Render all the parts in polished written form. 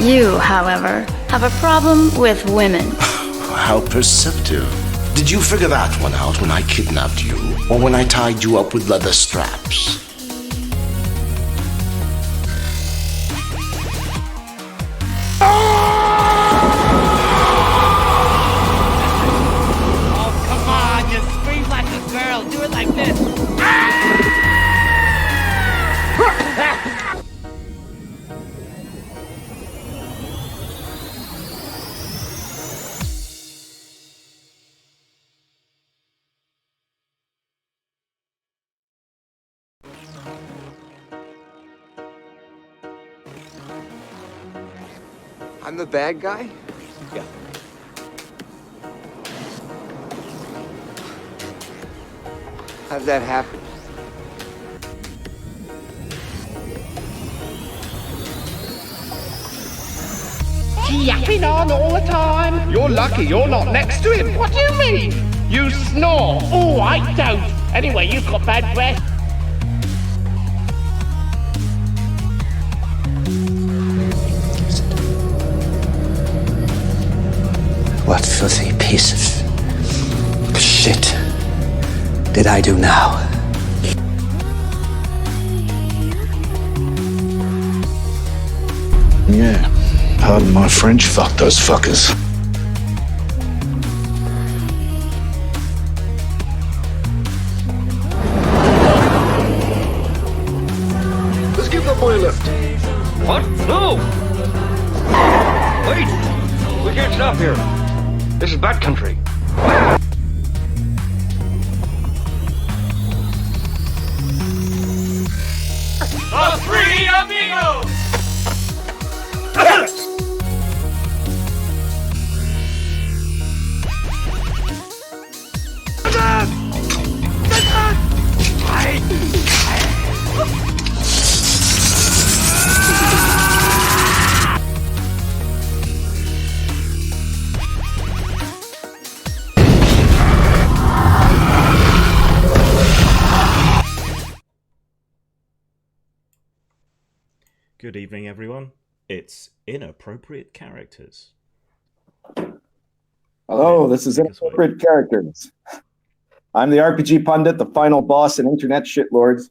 You, however, have a problem with women. How perceptive. Did you figure that one out when I kidnapped you? Or when I tied you up with leather straps? Oh, come on, you scream like a girl. Do it like this. I'm the bad guy? Yeah. How'd that happen? Yapping on all the time. You're lucky you're not next to him. What do you mean? You snore. Oh, I don't. Anyway, you've got bad breath. What filthy piece of shit did I do now? Yeah, pardon my French, fuck those fuckers. Let's give that boy a lift. What? No! Wait! We can't stop here. This is bad country. The Three Amigos! Good evening, everyone. It's Inappropriate Characters. Hello, this is Inappropriate Characters. I'm the RPG pundit, the final boss in Internet Shitlords,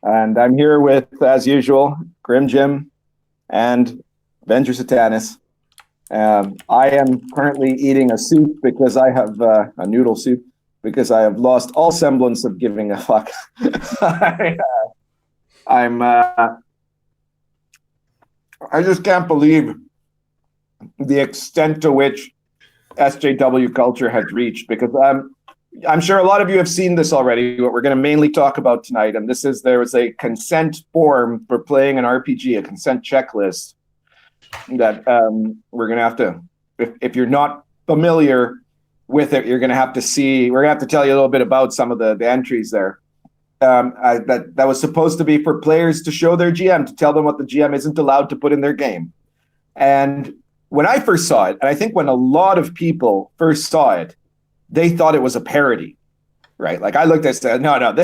and I'm here with, as usual, Grim Jim and Avenger Satanis. I am currently eating a soup because I have a noodle soup because I have lost all semblance of giving a fuck. I just can't believe the extent to which SJW culture has reached, because I'm sure a lot of you have seen this already. What we're going to mainly talk about tonight, and this is, there was a consent form for playing an RPG, a consent checklist that we're going to have to, if you're not familiar with it, you're going to have to see, we're going to have to tell you a little bit about some of the entries there. That was supposed to be for players to show their GM, to tell them what the GM isn't allowed to put in their game. And when I first saw it, and I think when a lot of people first saw it, they thought it was a parody, right? Like I looked at it and said, no,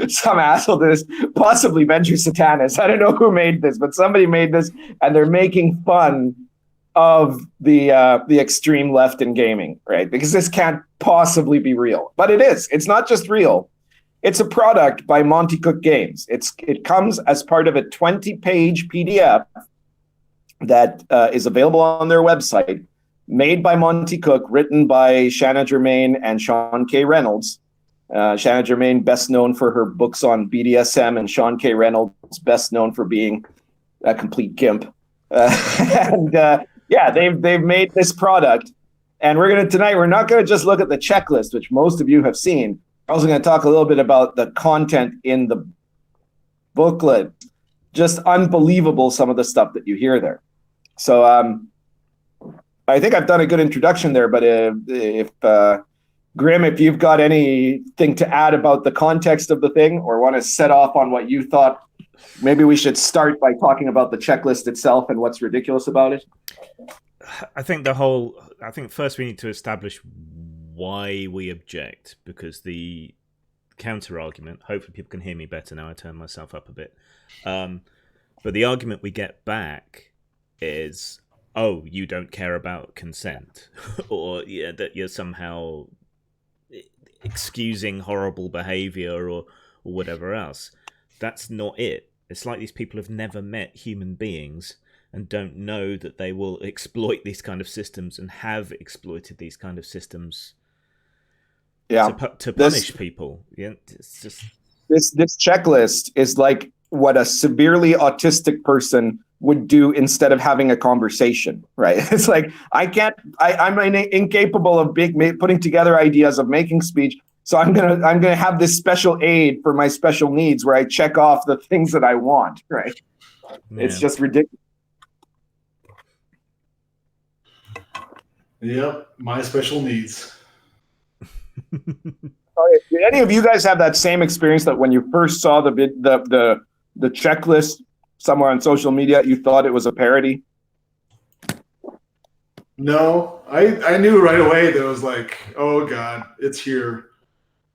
some asshole did this, possibly Venture Satanis. I don't know who made this, but somebody made this, and they're making fun of the extreme left in gaming, right? Because this can't possibly be real. But it is. It's not just real. It's a product by Monty Cook Games. It comes as part of a 20-page PDF that is available on their website, made by Monty Cook, written by Shanna Germain and Sean K. Reynolds. Shanna Germain, best known for her books on BDSM, and Sean K. Reynolds, best known for being a complete gimp. They've made this product, and we're not gonna just look at the checklist, which most of you have seen. I'm also going to talk a little bit about the content in the booklet. Just unbelievable, some of the stuff that you hear there. So I think I've done a good introduction there, but if Grim, if you've got anything to add about the context of the thing, or want to set off on what you thought, maybe we should start by talking about the checklist itself and what's ridiculous about it. I think first we need to establish why we object, because the counter argument, hopefully people can hear me better now, I turn myself up a bit, but the argument we get back is, oh, you don't care about consent, or that you're somehow excusing horrible behavior or whatever else. That's not it. It's like these people have never met human beings and don't know that they will exploit these kind of systems and have exploited these kind of systems to punish people. Yeah, it's just this checklist is like what a severely autistic person would do instead of having a conversation, right? It's like I'm incapable of putting together ideas, of making speech. So I'm gonna have this special aid for my special needs where I check off the things that I want, right? Yeah. It's just ridiculous. Yep, my special needs. Did any of you guys have that same experience that when you first saw the checklist somewhere on social media, you thought it was a parody? No, I knew right away that it was like, oh God, it's here.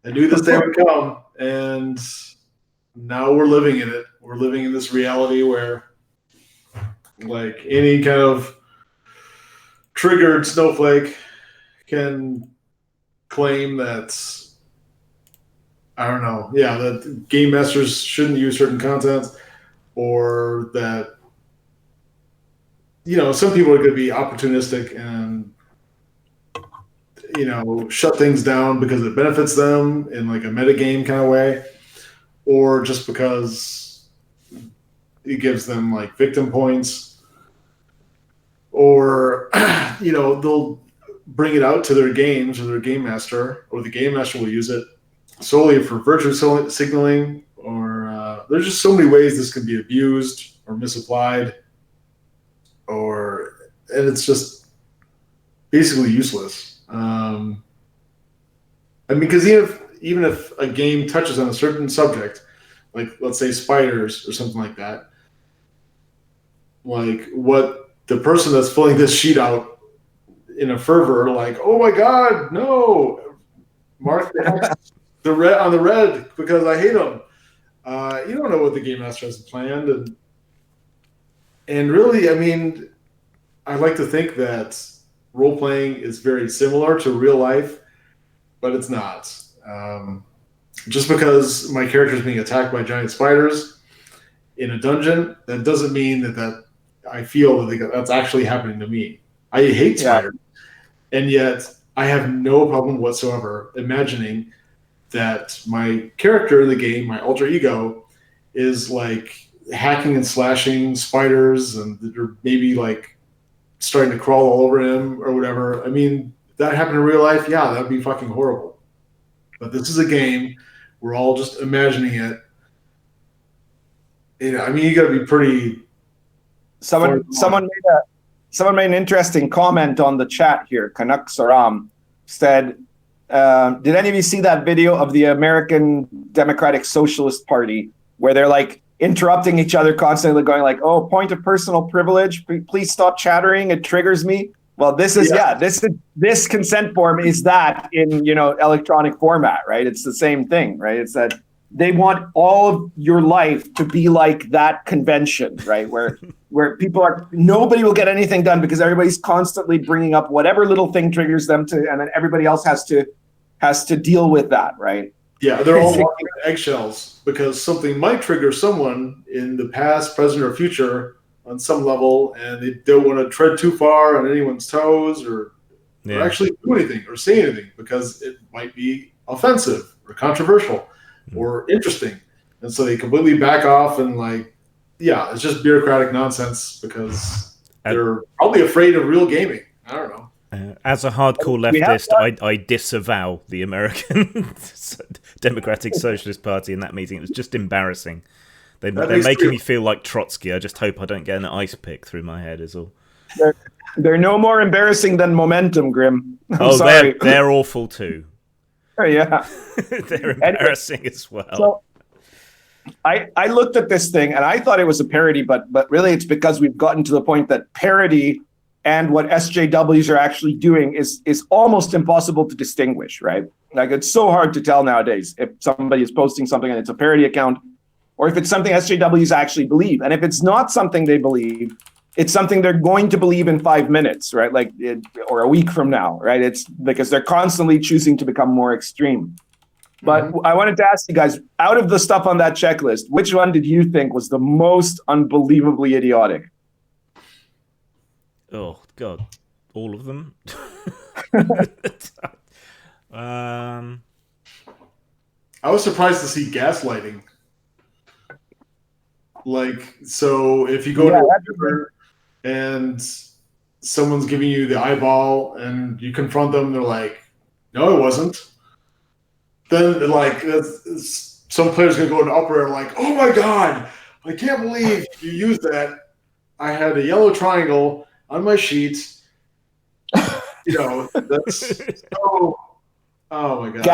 I knew this day would come, and now we're living in it. We're living in this reality where, like, any kind of triggered snowflake can claim that, I don't know, that game masters shouldn't use certain content, or that, some people are going to be opportunistic and, shut things down because it benefits them in like a metagame kind of way, or just because it gives them like victim points, or, they'll bring it out to their games or their game master, or the game master will use it solely for virtue signaling, or there's just so many ways this can be abused or misapplied, and it's just basically useless. Because even if a game touches on a certain subject, like let's say spiders or something like that, like what the person that's filling this sheet out in a fervor, like, oh my God, no, mark the red on the red because I hate them. You don't know what the game master has planned, and really, I mean, I like to think that role playing is very similar to real life, but it's not. Just because my character is being attacked by giant spiders in a dungeon, that doesn't mean that I feel that that's actually happening to me. I hate spiders, and yet I have no problem whatsoever imagining that my character in the game, my alter ego, is like hacking and slashing spiders, and they're maybe like starting to crawl all over him or whatever. I mean, if that happened in real life, yeah, that'd be fucking horrible. But this is a game. We're all just imagining it. I mean, you got to be pretty. Someone made an interesting comment on the chat here. Canuck Saram said, "Did any of you see that video of the American Democratic Socialist Party where they're like interrupting each other constantly, going like, oh, point of personal privilege, please stop chattering, it triggers me." Well, this consent form is that in, electronic format, right? It's the same thing, right? It's that they want all of your life to be like that convention, right? Where nobody will get anything done because everybody's constantly bringing up whatever little thing triggers them and then everybody else has to deal with that, right? Yeah, they're all walking on eggshells because something might trigger someone in the past, present, or future on some level, and they don't want to tread too far on anyone's toes or actually do anything or say anything because it might be offensive or controversial or interesting. And so they completely back off and it's just bureaucratic nonsense because they're probably afraid of real gaming. I don't know. As a hardcore leftist, I disavow the American Democratic Socialist Party in that meeting. It was just embarrassing. They're making me feel like Trotsky. I just hope I don't get an ice pick through my head is all. They're no more embarrassing than Momentum, Grim. They're awful too. Oh, yeah. They're embarrassing as well. So, I looked at this thing and I thought it was a parody, but really it's because we've gotten to the point that parody and what SJWs are actually doing is almost impossible to distinguish, right? Like it's so hard to tell nowadays if somebody is posting something and it's a parody account or if it's something SJWs actually believe. And if it's not something they believe, it's something they're going to believe in 5 minutes, right? Or a week from now, right? It's because they're constantly choosing to become more extreme. But I wanted to ask you guys, out of the stuff on that checklist, which one did you think was the most unbelievably idiotic? Oh God, all of them. I was surprised to see gaslighting. So if you go to a river and someone's giving you the eyeball and you confront them, they're like, "No, it wasn't." Then some players gonna go into upper and like, "Oh my God, I can't believe you used that. I had a yellow triangle on my sheet." That's so. Oh my God.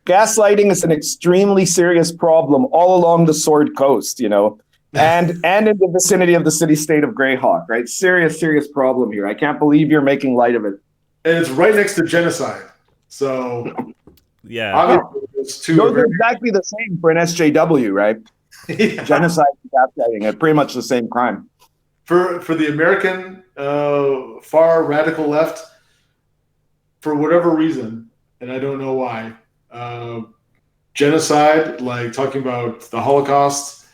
Gaslighting is an extremely serious problem all along the Sword Coast, and in the vicinity of the city-state of Greyhawk, right? Serious problem here. I can't believe you're making light of it. And it's right next to genocide. So yeah, obviously those are exactly the same for an SJW, right? Yeah. Genocide and gaslighting are pretty much the same crime. For the American far radical left, for whatever reason, and I don't know why, genocide, like talking about the Holocaust,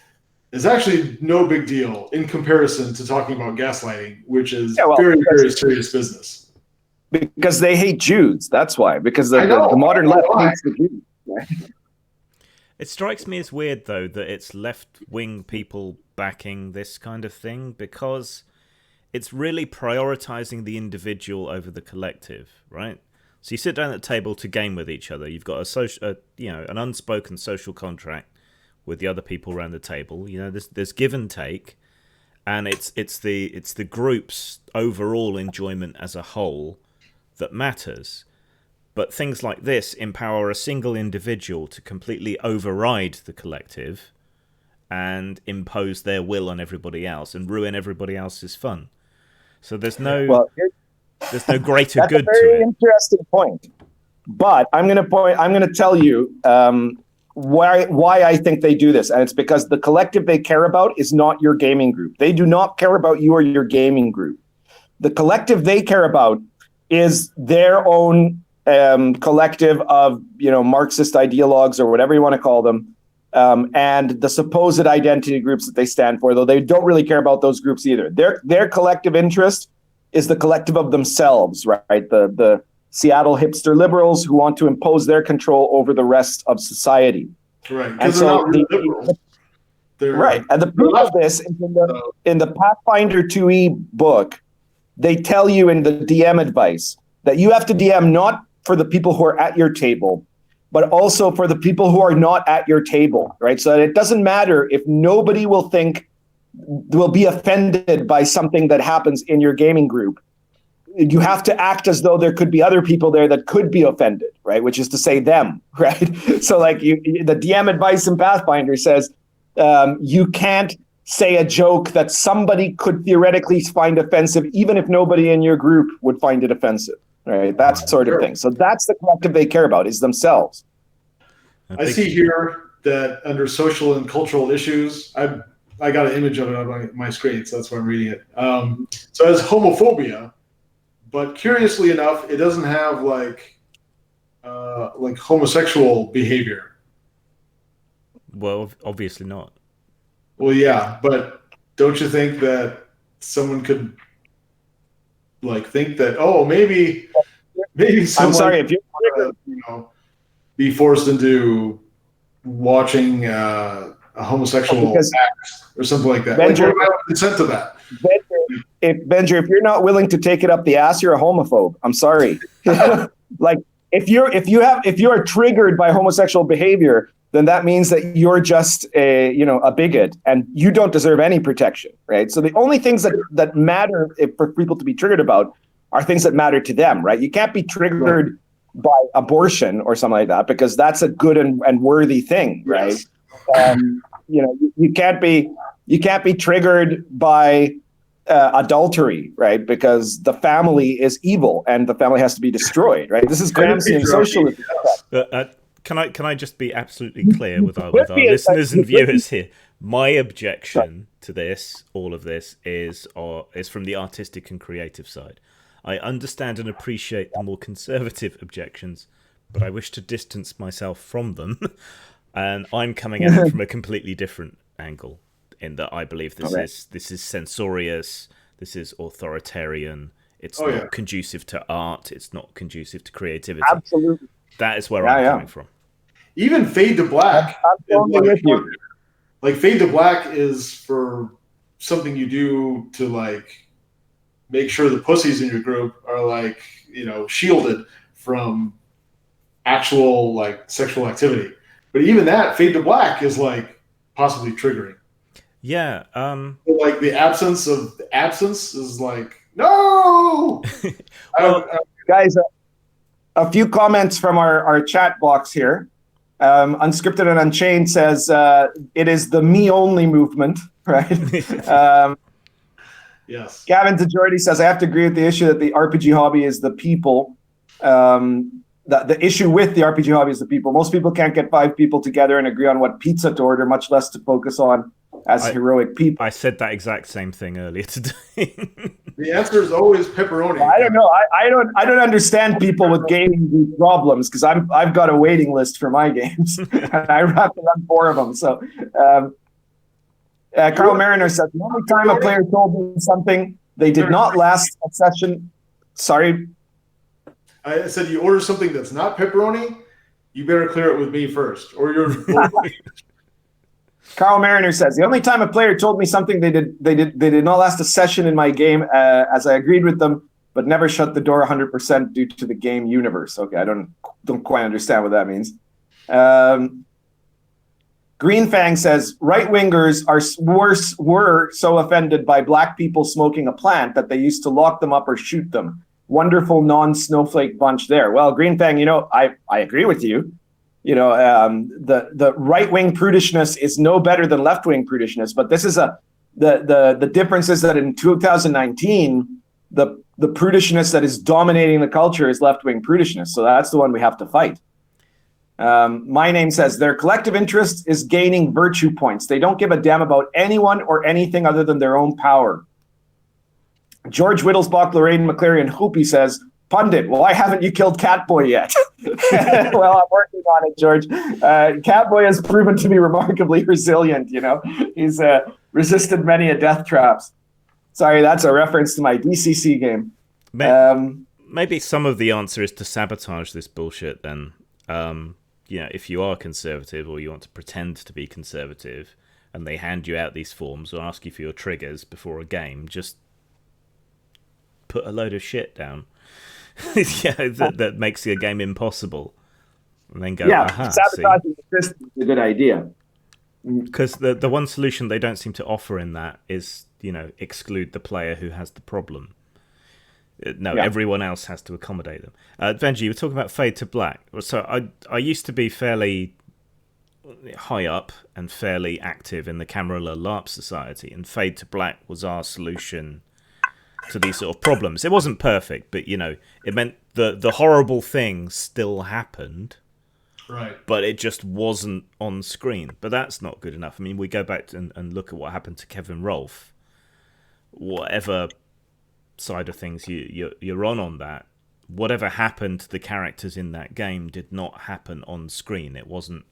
is actually no big deal in comparison to talking about gaslighting, which is very, very serious business. Because they hate Jews. That's why. Because the modern left hates the Jews. Right? It strikes me as weird, though, that it's left-wing people backing this kind of thing, because it's really prioritizing the individual over the collective, right? So you sit down at the table to game with each other. You've got an unspoken social contract with the other people around the table. There's give and take, and it's the group's overall enjoyment as a whole that matters. But things like this empower a single individual to completely override the collective and impose their will on everybody else and ruin everybody else's fun. So there's no greater good to it. That's a very interesting point. But I'm going to tell you why I think they do this. And it's because the collective they care about is not your gaming group. They do not care about you or your gaming group. The collective they care about is their own collective of, Marxist ideologues or whatever you want to call them, and the supposed identity groups that they stand for, though they don't really care about those groups either. Their collective interest is the collective of themselves, right? The Seattle hipster liberals who want to impose their control over the rest of society. Right. And so right. And the proof of this is in the Pathfinder 2e book, they tell you in the DM advice that you have to DM not for the people who are at your table, but also for the people who are not at your table, right? So that it doesn't matter if nobody will be offended by something that happens in your gaming group. You have to act as though there could be other people there that could be offended, right? Which is to say them, right? So the DM advice in Pathfinder says you can't say a joke that somebody could theoretically find offensive, even if nobody in your group would find it offensive, right? That sort of thing. So that's the collective they care about, is themselves. I see here that under social and cultural issues, I got an image of it on my screen, so that's why I'm reading it. So it has homophobia, but curiously enough, it doesn't have like homosexual behavior. Well, obviously not. Well, yeah, but don't you think that someone could think that maybe someone, I'm sorry if you're be forced into watching a homosexual act or something like that. Benjer, what about consent to that? Benjer, if you're not willing to take it up the ass, you're a homophobe. I'm sorry. If you are triggered by homosexual behavior, then that means that you're just a bigot and you don't deserve any protection, right? So the only things that matter for people to be triggered about are things that matter to them, right? You can't be triggered by abortion or something like that, because that's a good and worthy thing, right? Yes. You can't be triggered by adultery, right? Because the family is evil and the family has to be destroyed, right? This is Gramscian socialism. can I just be absolutely clear with our listeners and viewers here? My objection to this, all of this, is from the artistic and creative side. I understand and appreciate the more conservative objections, but I wish to distance myself from them, and I'm coming at it from a completely different angle. In that I believe this is censorious, this is authoritarian. It's not conducive to art. It's not conducive to creativity. Absolutely, that is where I'm coming from. Even Fade to Black. I'm totally with you. Like Fade to Black is for something you do to like make sure the pussies in your group are like, you know, shielded from actual like sexual activity. But even that Fade to Black is like possibly triggering. Yeah. Like the absence is like, no. Well, guys, a few comments from our chat box here. Unscripted and Unchained says it is the me only movement, right? Yes. Gavin DeJordy says I have to agree with the issue that the RPG hobby is the people. The issue with the RPG hobby is the people. Most people can't get 5 people together and agree on what pizza to order, much less to focus on as heroic people. I said that exact same thing earlier today. The answer is always pepperoni. I don't know. I don't understand people with gaming problems because I've got a waiting list for my games and I have to run 4 of them. So Carl Mariner says the only time a player told me something they did not last a session. Sorry. I said you order something that's not pepperoni, you better clear it with me first, or you're. Carl Mariner says the only time a player told me something they did not last a session in my game, as I agreed with them, but never shut the door 100% due to the game universe. Okay, I don't quite understand what that means. Green Fang says right wingers were so offended by black people smoking a plant that they used to lock them up or shoot them. Wonderful non-snowflake bunch there. Well, Green Fang, you know, I agree with you. You know, the right-wing prudishness is no better than left-wing prudishness, but this is the difference is that in 2019, the prudishness that is dominating the culture is left-wing prudishness. So that's the one we have to fight. My Name says their collective interest is gaining virtue points. They don't give a damn about anyone or anything other than their own power. George Whittlesbach, Lorraine McClary, and Hoopy says, Pundit, why haven't you killed Catboy yet? Well, I'm working on it, George. Catboy has proven to be remarkably resilient, you know. He's resisted many a death traps. Sorry, that's a reference to my DCC game. Maybe some of the answer is to sabotage this bullshit then. You know, if you are conservative or you want to pretend to be conservative and they hand you out these forms or ask you for your triggers before a game, just put a load of shit down. that makes the game impossible. And then go, sabotaging the system is a good idea. Because the one solution they don't seem to offer in that is, you know, exclude the player who has the problem. No, everyone else has to accommodate them. Benji, you were talking about Fade to Black. So I used to be fairly high up and fairly active in the Camarilla LARP Society, and Fade to Black was our solution to these sort of problems. It wasn't perfect, but, you know, it meant the horrible things still happened. Right. But it just wasn't on screen. But that's not good enough. I mean, we go back and look at what happened to Kevin Rolfe. Whatever side of things you're on that, whatever happened to the characters in that game did not happen on screen. It wasn't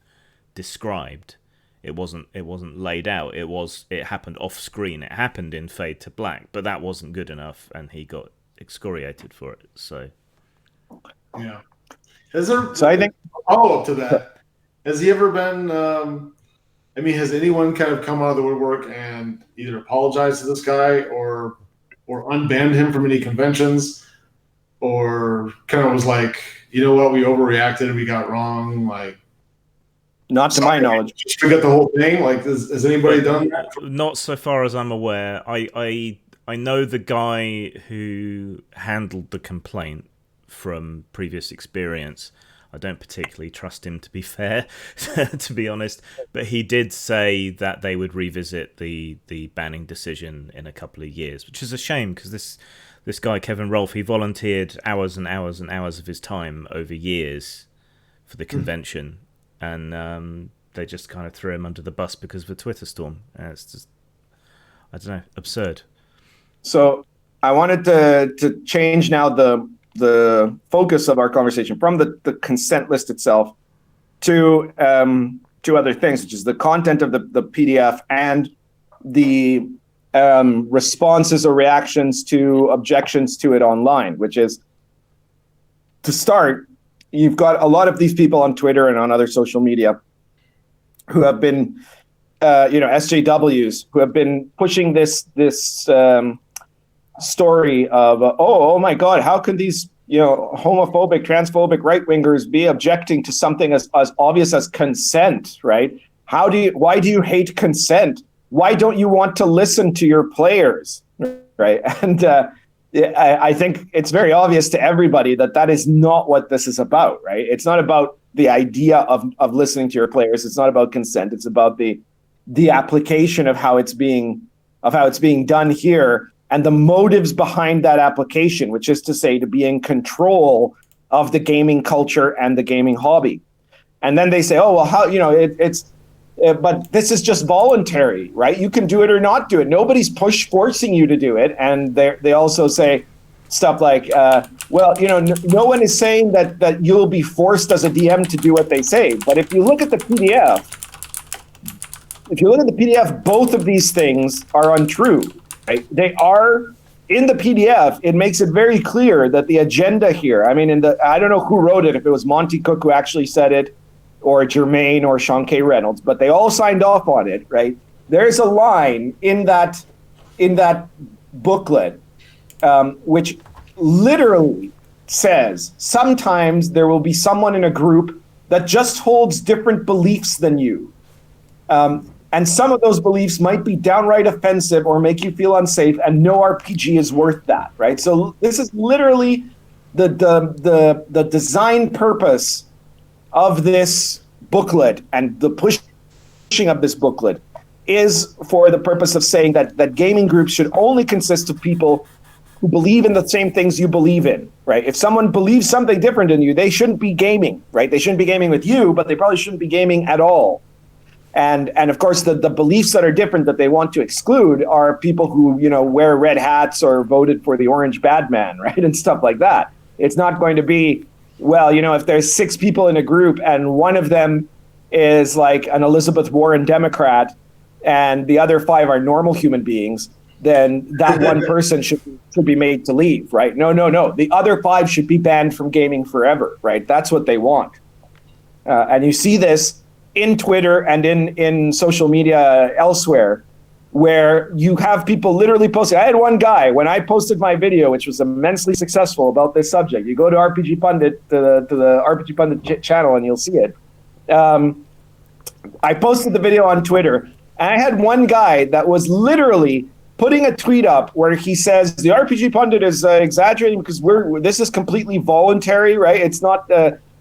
described. It wasn't laid out. It happened off screen. It happened in Fade to Black, but that wasn't good enough, and he got excoriated for it. So yeah. Has there? So I think follow up to that. Has he ever been? I mean, has anyone kind of come out of the woodwork and either apologized to this guy or unbanned him from any conventions, or kind of was like, you know what, we overreacted, we got wrong, like. Not to my knowledge. Just forget the whole thing. Like, has anybody done that? Not so far as I'm aware. I know the guy who handled the complaint from previous experience. I don't particularly trust him, to be fair, to be honest. But he did say that they would revisit the banning decision in a couple of years, which is a shame because this guy, Kevin Rolfe, he volunteered hours and hours and hours of his time over years for the convention. and they just kind of threw him under the bus because of a Twitter storm. It's just, I don't know, absurd. So I wanted to change now the focus of our conversation from the consent list itself to other things, which is the content of the PDF and the responses or reactions to objections to it online, which is, to start, you've got a lot of these people on Twitter and on other social media who have been, SJWs, who have been pushing this story of, oh my God, how can these homophobic, transphobic right-wingers be objecting to something as obvious as consent, right? Why do you hate consent? Why don't you want to listen to your players, right? And I think it's very obvious to everybody that is not what this is about, right? It's not about the idea of listening to your players. It's not about consent. It's about the application of how it's being done here, and the motives behind that application, which is to say, to be in control of the gaming culture and the gaming hobby. And then they say, oh, well, how, but this is just voluntary, right? You can do it or not do it. Nobody's forcing you to do it. And they also say stuff like, no one is saying that you'll be forced as a DM to do what they say. But if you look at the PDF, both of these things are untrue. Right? They are in the PDF. It makes it very clear that the agenda here, I mean, I don't know who wrote it, if it was Monty Cook who actually said it, or Jermaine or Sean K. Reynolds, but they all signed off on it, right? There's a line in that booklet, which literally says, sometimes there will be someone in a group that just holds different beliefs than you. And some of those beliefs might be downright offensive or make you feel unsafe, and no RPG is worth that, right? So this is literally the design purpose of this booklet, and the pushing of this booklet is for the purpose of saying that gaming groups should only consist of people who believe in the same things you believe in, right? If someone believes something different than you, they shouldn't be gaming, right? They shouldn't be gaming with you, but they probably shouldn't be gaming at all. And of course, the beliefs that are different that they want to exclude are people who, wear red hats or voted for the orange bad man, right? And stuff like that. It's not going to be, well, if there's 6 people in a group and one of them is like an Elizabeth Warren Democrat and the other 5 are normal human beings, then that one person should be made to leave, right? No. The other 5 should be banned from gaming forever, right? That's what they want. And you see this in Twitter and in social media elsewhere, where you have people literally posting. I had one guy, when I posted my video, which was immensely successful about this subject, you go to RPG Pundit, to the RPG Pundit channel, and you'll see it. I posted the video on Twitter, and I had one guy that was literally putting a tweet up where he says, the RPG Pundit is exaggerating because this is completely voluntary, right? It's not,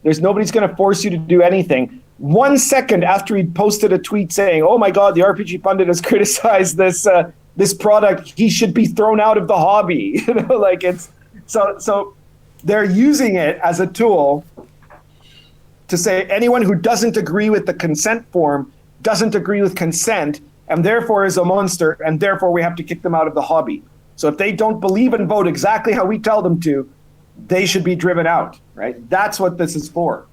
nobody's going to force you to do anything. 1 second after he posted a tweet saying, oh my God, the RPG Pundit has criticized this product, he should be thrown out of the hobby. It's so they're using it as a tool to say anyone who doesn't agree with the consent form doesn't agree with consent, and therefore is a monster, and therefore we have to kick them out of the hobby. So if they don't believe and vote exactly how we tell them to, they should be driven out, right? That's what this is for.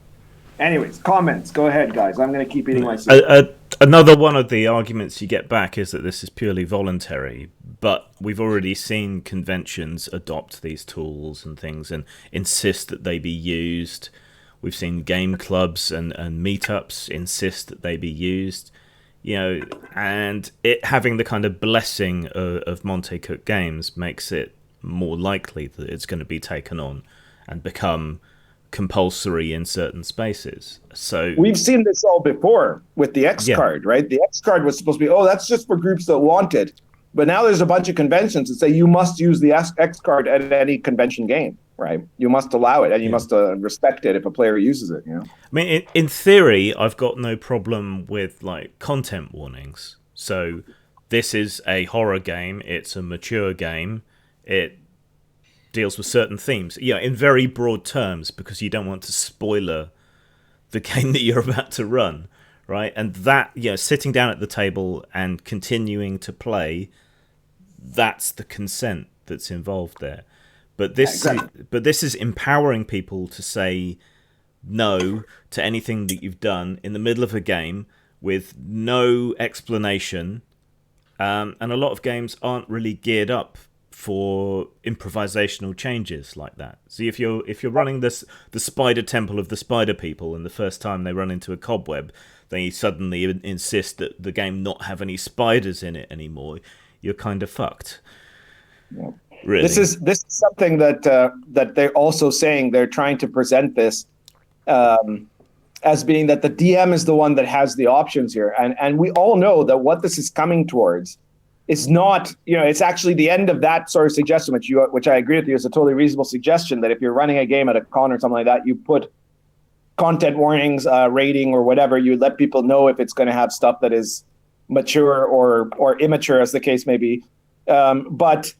Anyways, comments. Go ahead, guys. I'm going to keep eating my soup. Another one of the arguments you get back is that this is purely voluntary, but we've already seen conventions adopt these tools and things and insist that they be used. We've seen game clubs and meetups insist that they be used, and it having the kind of blessing of Monte Cook Games makes it more likely that it's going to be taken on and become compulsory in certain spaces. So we've seen this all before with the X card, right? The X card was supposed to be, that's just for groups that want it. But now there's a bunch of conventions that say you must use the X card at any convention game, right? You must allow it, and you must respect it if a player uses it. I mean, in theory, I've got no problem with like content warnings. So this is a horror game. It's a mature game. It deals with certain themes, in very broad terms, because you don't want to spoiler the game that you're about to run, right? And that, sitting down at the table and continuing to play, that's the consent that's involved there. But this is empowering people to say no to anything that you've done in the middle of a game with no explanation. And a lot of games aren't really geared up for improvisational changes like that. See, if you're running the spider temple of the spider people, and the first time they run into a cobweb, they suddenly insist that the game not have any spiders in it anymore, you're kind of fucked. Yeah. Really. This is something that they're also saying. They're trying to present this as being that the DM is the one that has the options here, and we all know that what this is coming towards is not, it's actually the end of that sort of suggestion, which I agree with you is a totally reasonable suggestion, that if you're running a game at a con or something like that, you put content warnings, rating or whatever, you let people know if it's going to have stuff that is mature or immature, as the case may be. But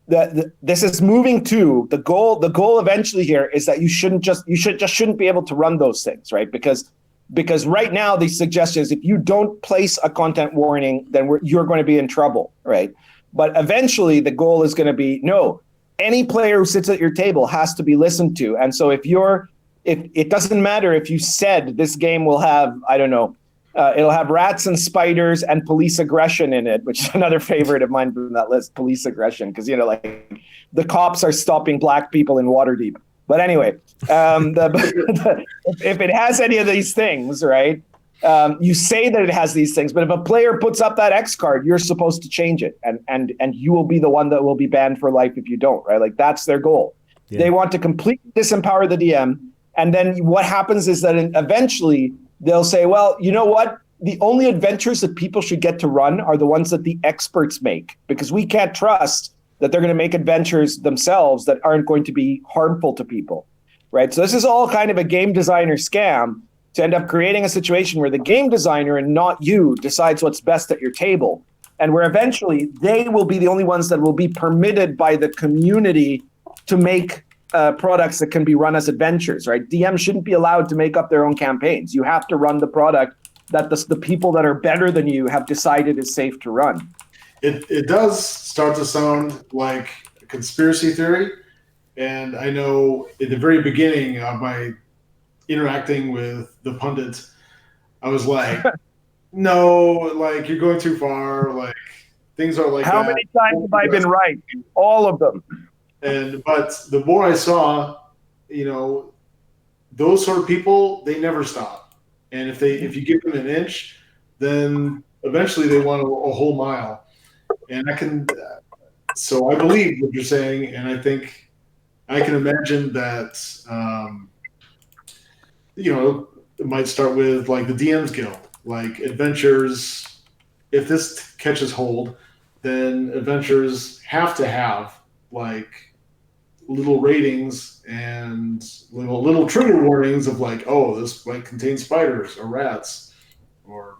this is moving to the goal. The goal eventually here is that you shouldn't be able to run those things, right? Because right now the suggestion is if you don't place a content warning, then you're going to be in trouble, right? But eventually the goal is going to be, no, any player who sits at your table has to be listened to. And so if it doesn't matter if you said this game will have, I don't know, it'll have rats and spiders and police aggression in it, which is another favorite of mine from that list, police aggression, because, like the cops are stopping black people in Waterdeep. But anyway, if it has any of these things, right, you say that it has these things, but if a player puts up that X card, you're supposed to change it, and you will be the one that will be banned for life if you don't, right? Like, that's their goal. Yeah. They want to completely disempower the DM, and then what happens is that eventually they'll say, well, you know what? The only adventures that people should get to run are the ones that the experts make, because we can't trust that they're going to make adventures themselves that aren't going to be harmful to people, right? So this is all kind of a game designer scam to end up creating a situation where the game designer and not you decides what's best at your table, and where eventually they will be the only ones that will be permitted by the community to make products that can be run as adventures, right? DM shouldn't be allowed to make up their own campaigns. You have to run the product that the people that are better than you have decided is safe to run. It does start to sound like a conspiracy theory, and I know in the very beginning of my interacting with the pundits, I was like, no, like, you're going too far, like, things are like How that. many times have I been right? All of them. But the more I saw, those sort of people, they never stop. And if you give them an inch, then eventually they want a whole mile. And so I believe what you're saying, and I think I can imagine that, it might start with like the DM's Guild, like adventures. If this catches hold, then adventures have to have like little ratings and little trigger warnings of like, oh, this might contain spiders or rats or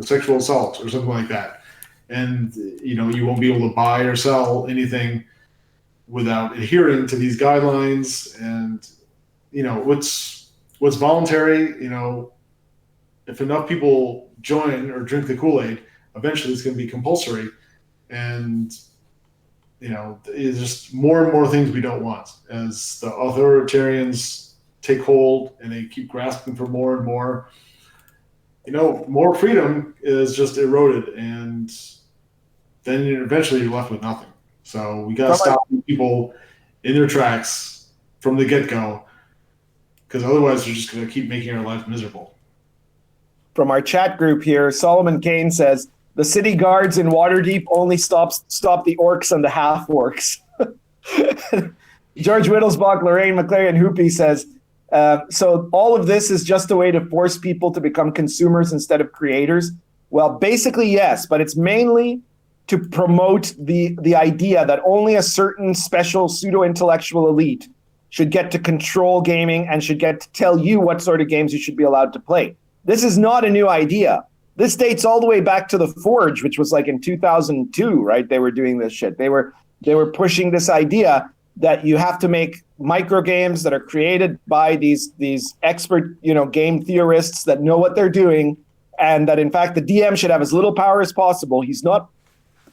sexual assault or something like that. And you won't be able to buy or sell anything without adhering to these guidelines. And what's voluntary, if enough people join or drink the Kool-Aid, eventually it's going to be compulsory. And it's just more and more things we don't want as the authoritarians take hold and they keep grasping for more and more. More freedom is just eroded, and then eventually you're left with nothing. So we got to stop people in their tracks from the get-go, because otherwise they're just going to keep making our life miserable. From our chat group here, Solomon Kane says, the city guards in Waterdeep only stop the orcs and the half-orcs. George Whittlesbach, Lorraine McClary, and Hoopy says, so all of this is just a way to force people to become consumers instead of creators? Well, basically, yes, but it's mainly to promote the idea that only a certain special pseudo-intellectual elite should get to control gaming and should get to tell you what sort of games you should be allowed to play. This is not a new idea. This dates all the way back to the Forge, which was like in 2002, right? They were doing this shit. They were pushing this idea that you have to make micro games that are created by these expert, game theorists that know what they're doing, and that in fact the DM should have as little power as possible. He's not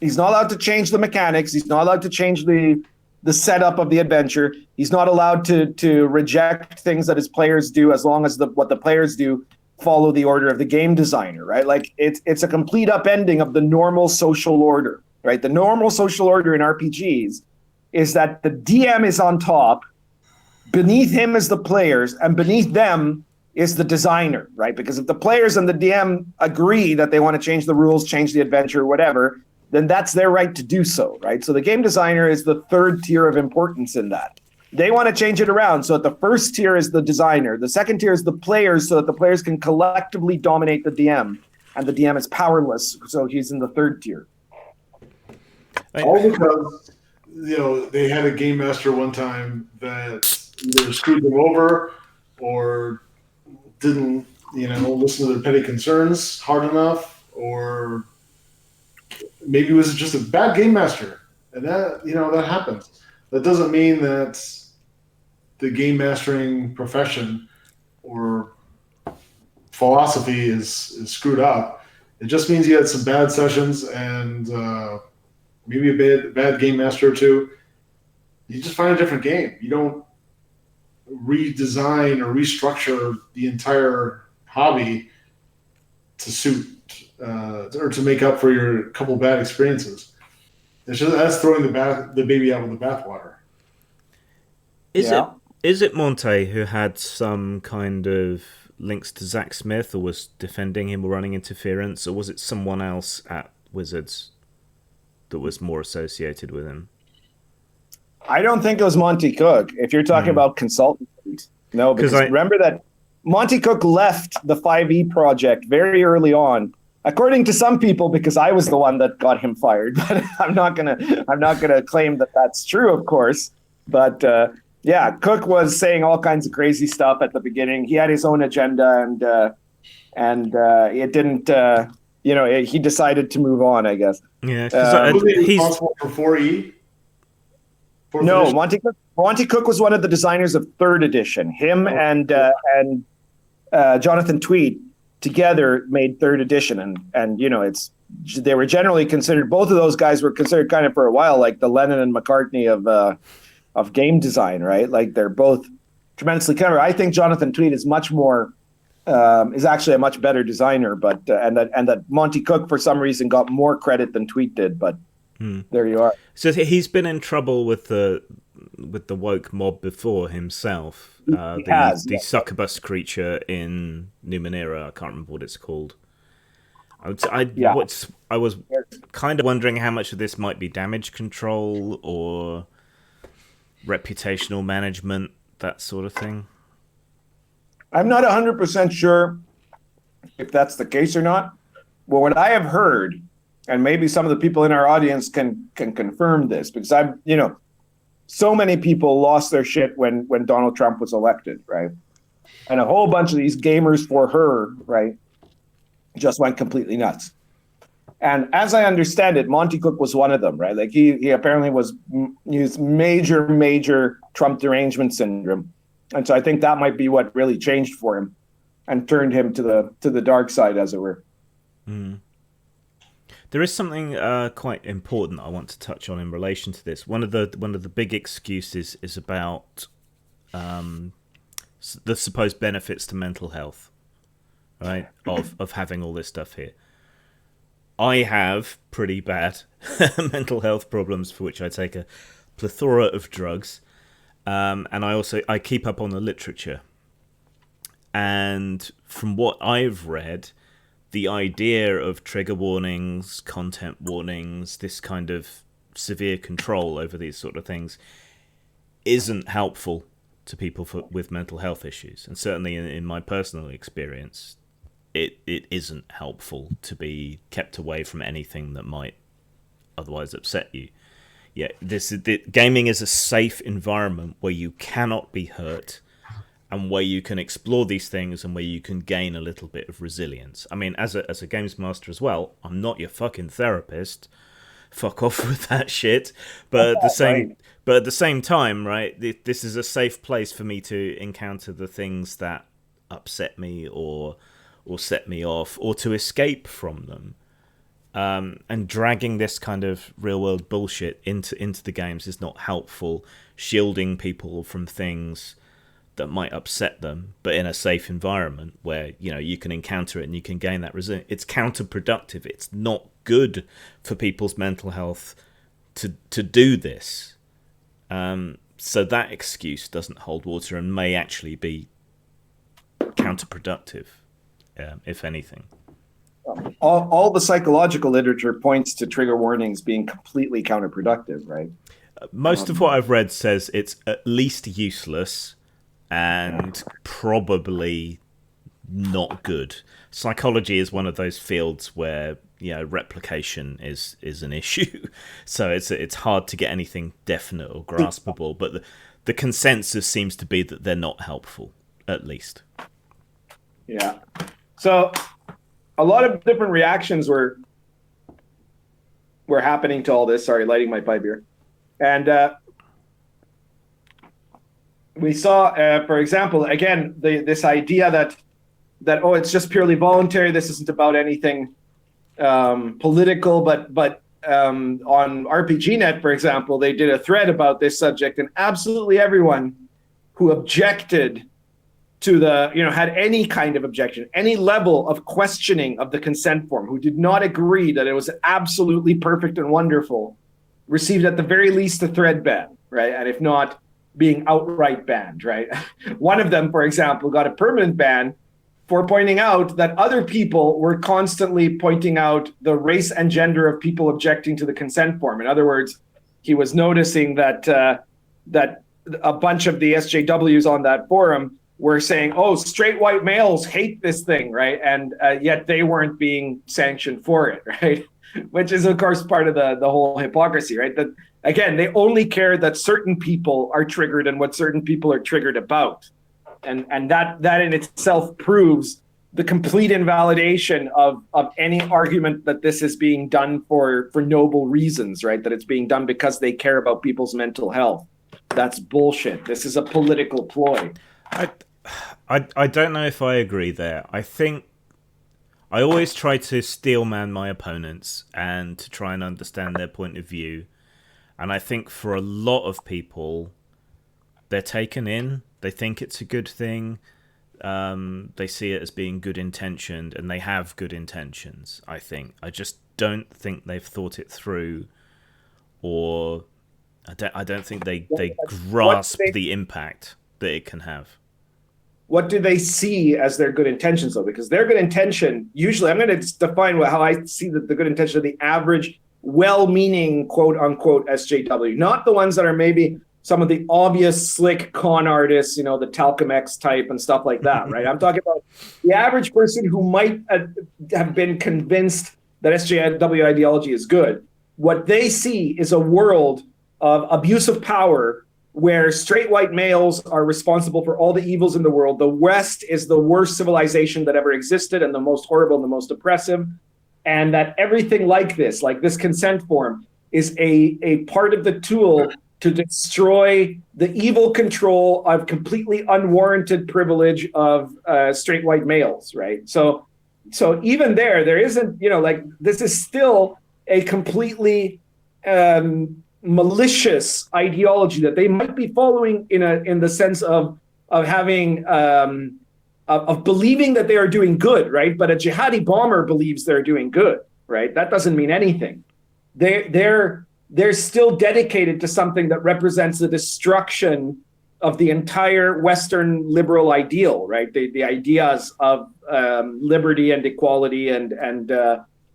allowed to change the mechanics. He's not allowed to change the setup of the adventure. He's not allowed to reject things that his players do, as long as what the players do follow the order of the game designer, right? Like it's a complete upending of the normal social order, right? The normal social order in RPGs is that the DM is on top, beneath him is the players, and beneath them is the designer, right? Because if the players and the DM agree that they want to change the rules, change the adventure, whatever, then that's their right to do so, right? So the game designer is the third tier of importance in that. They want to change it around so that the first tier is the designer, the second tier is the players, so that the players can collectively dominate the DM, and the DM is powerless, so he's in the third tier. All because they had a game master one time that either screwed them over or didn't listen to their petty concerns hard enough, or maybe it was just a bad game master, and that that happens. That doesn't mean that the game mastering profession or philosophy is screwed up. It just means you had some bad sessions and maybe a bad game master or two. You just find a different game. You don't redesign or restructure the entire hobby to suit or to make up for your couple bad experiences. That's throwing the baby out with the bathwater. Is it Monte who had some kind of links to Zach Smith, or was defending him or running interference, or was it someone else at Wizards that was more associated with him? I don't think it was Monty Cook. If you're talking about consultants, no, because remember that Monty Cook left the 5e project very early on, according to some people, because I was the one that got him fired. But I'm not gonna claim that that's true, of course. But Cook was saying all kinds of crazy stuff at the beginning. He had his own agenda, and it didn't. He decided to move on, I guess. Yeah, he's responsible for 4e. No, Monty Cook was one of the designers of 3rd edition. Him and Jonathan Tweed together made 3rd edition, and they were generally considered. Both of those guys were considered kind of for a while like the Lennon and McCartney of game design, right? Like they're both tremendously clever. I think Jonathan Tweed is much more is actually a much better designer, but and that Monty Cook for some reason got more credit than Tweed did, but. There you are. So he's been in trouble with the woke mob before himself. The succubus creature in Numenera. I can't remember what it's called. I was kind of wondering how much of this might be damage control or reputational management, that sort of thing. I'm not 100% sure if that's the case or not. Well, what I have heard, and maybe some of the people in our audience can confirm this, because so many people lost their shit when Donald Trump was elected, right? And a whole bunch of these gamers for her, right, just went completely nuts. And as I understand it, Monty Cook was one of them, right? Like he apparently was major Trump derangement syndrome. And so I think that might be what really changed for him and turned him to the dark side, as it were. Mm. There is something quite important I want to touch on in relation to this. One of the big excuses is about the supposed benefits to mental health, right? Of having all this stuff here. I have pretty bad mental health problems for which I take a plethora of drugs, and I keep up on the literature. And from what I've read, the idea of trigger warnings, content warnings, this kind of severe control over these sort of things isn't helpful to people with mental health issues. And certainly in my personal experience, it isn't helpful to be kept away from anything that might otherwise upset you. Yeah, gaming is a safe environment where you cannot be hurt, and where you can explore these things and where you can gain a little bit of resilience. I mean, as a games master as well, I'm not your fucking therapist, fuck off with that shit. But at the same time, right, this is a safe place for me to encounter the things that upset me or set me off, or to escape from them. And dragging this kind of real world bullshit into the games is not helpful. Shielding people from things that might upset them, but in a safe environment where you can encounter it and you can gain that resilience. It's counterproductive. It's not good for people's mental health to do this. So that excuse doesn't hold water and may actually be counterproductive, if anything. All the psychological literature points to trigger warnings being completely counterproductive, right? Most of what I've read says it's at least useless and probably not good. Psychology is one of those fields where replication is an issue, so it's hard to get anything definite or graspable. But the consensus seems to be that they're not helpful, at least. Yeah. So a lot of different reactions were happening to all this. Sorry, lighting my pipe here. And we saw, for example, again, this idea that it's just purely voluntary. This isn't about anything political. But on RPGNet, for example, they did a thread about this subject, and absolutely everyone who objected to had any kind of objection, any level of questioning of the consent form, who did not agree that it was absolutely perfect and wonderful, received at the very least a thread ban, right? And if not, being outright banned, right? One of them, for example, got a permanent ban for pointing out that other people were constantly pointing out the race and gender of people objecting to the consent form. In other words, he was noticing that a bunch of the SJWs on that forum were saying, oh, straight white males hate this thing, right? And yet they weren't being sanctioned for it, right? Which is, of course, part of the whole hypocrisy, right? That, again, they only care that certain people are triggered and what certain people are triggered about. And that in itself proves the complete invalidation of any argument that this is being done for noble reasons, right? That it's being done because they care about people's mental health. That's bullshit. This is a political ploy. I don't know if I agree there. I think I always try to steelman my opponents and to try and understand their point of view. And I think for a lot of people, they're taken in. They think it's a good thing. They see it as being good intentioned, and they have good intentions, I think. I just don't think they've thought it through, or I don't think they grasp the impact that it can have. What do they see as their good intentions, though? Because their good intention, usually, I'm going to define how I see the good intention of the average, well-meaning, quote-unquote, SJW. Not the ones that are maybe some of the obvious, slick con artists, the Talcum X type and stuff like that, right? I'm talking about the average person who might have been convinced that SJW ideology is good. What they see is a world of abuse of power where straight white males are responsible for all the evils in the world. The West is the worst civilization that ever existed and the most horrible and the most oppressive. And that everything like this consent form, is a part of the tool to destroy the evil control of completely unwarranted privilege of straight white males, right? So even there isn't, this is still a completely malicious ideology that they might be following in the sense of having of believing that they are doing good, right? But a jihadi bomber believes they're doing good, right? That doesn't mean anything. They're still dedicated to something that represents the destruction of the entire Western liberal ideal, right? The ideas of liberty and equality and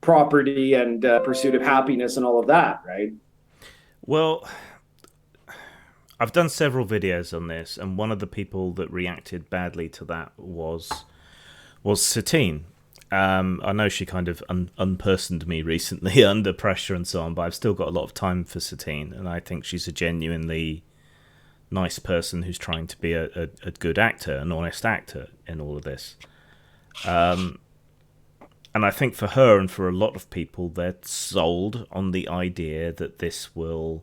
property and pursuit of happiness and all of that, right? Well, I've done several videos on this, and one of the people that reacted badly to that was Satine. I know she kind of unpersoned me recently under pressure and so on, but I've still got a lot of time for Satine, and I think she's a genuinely nice person who's trying to be a good actor, an honest actor in all of this. And I think for her and for a lot of people, they're sold on the idea that this will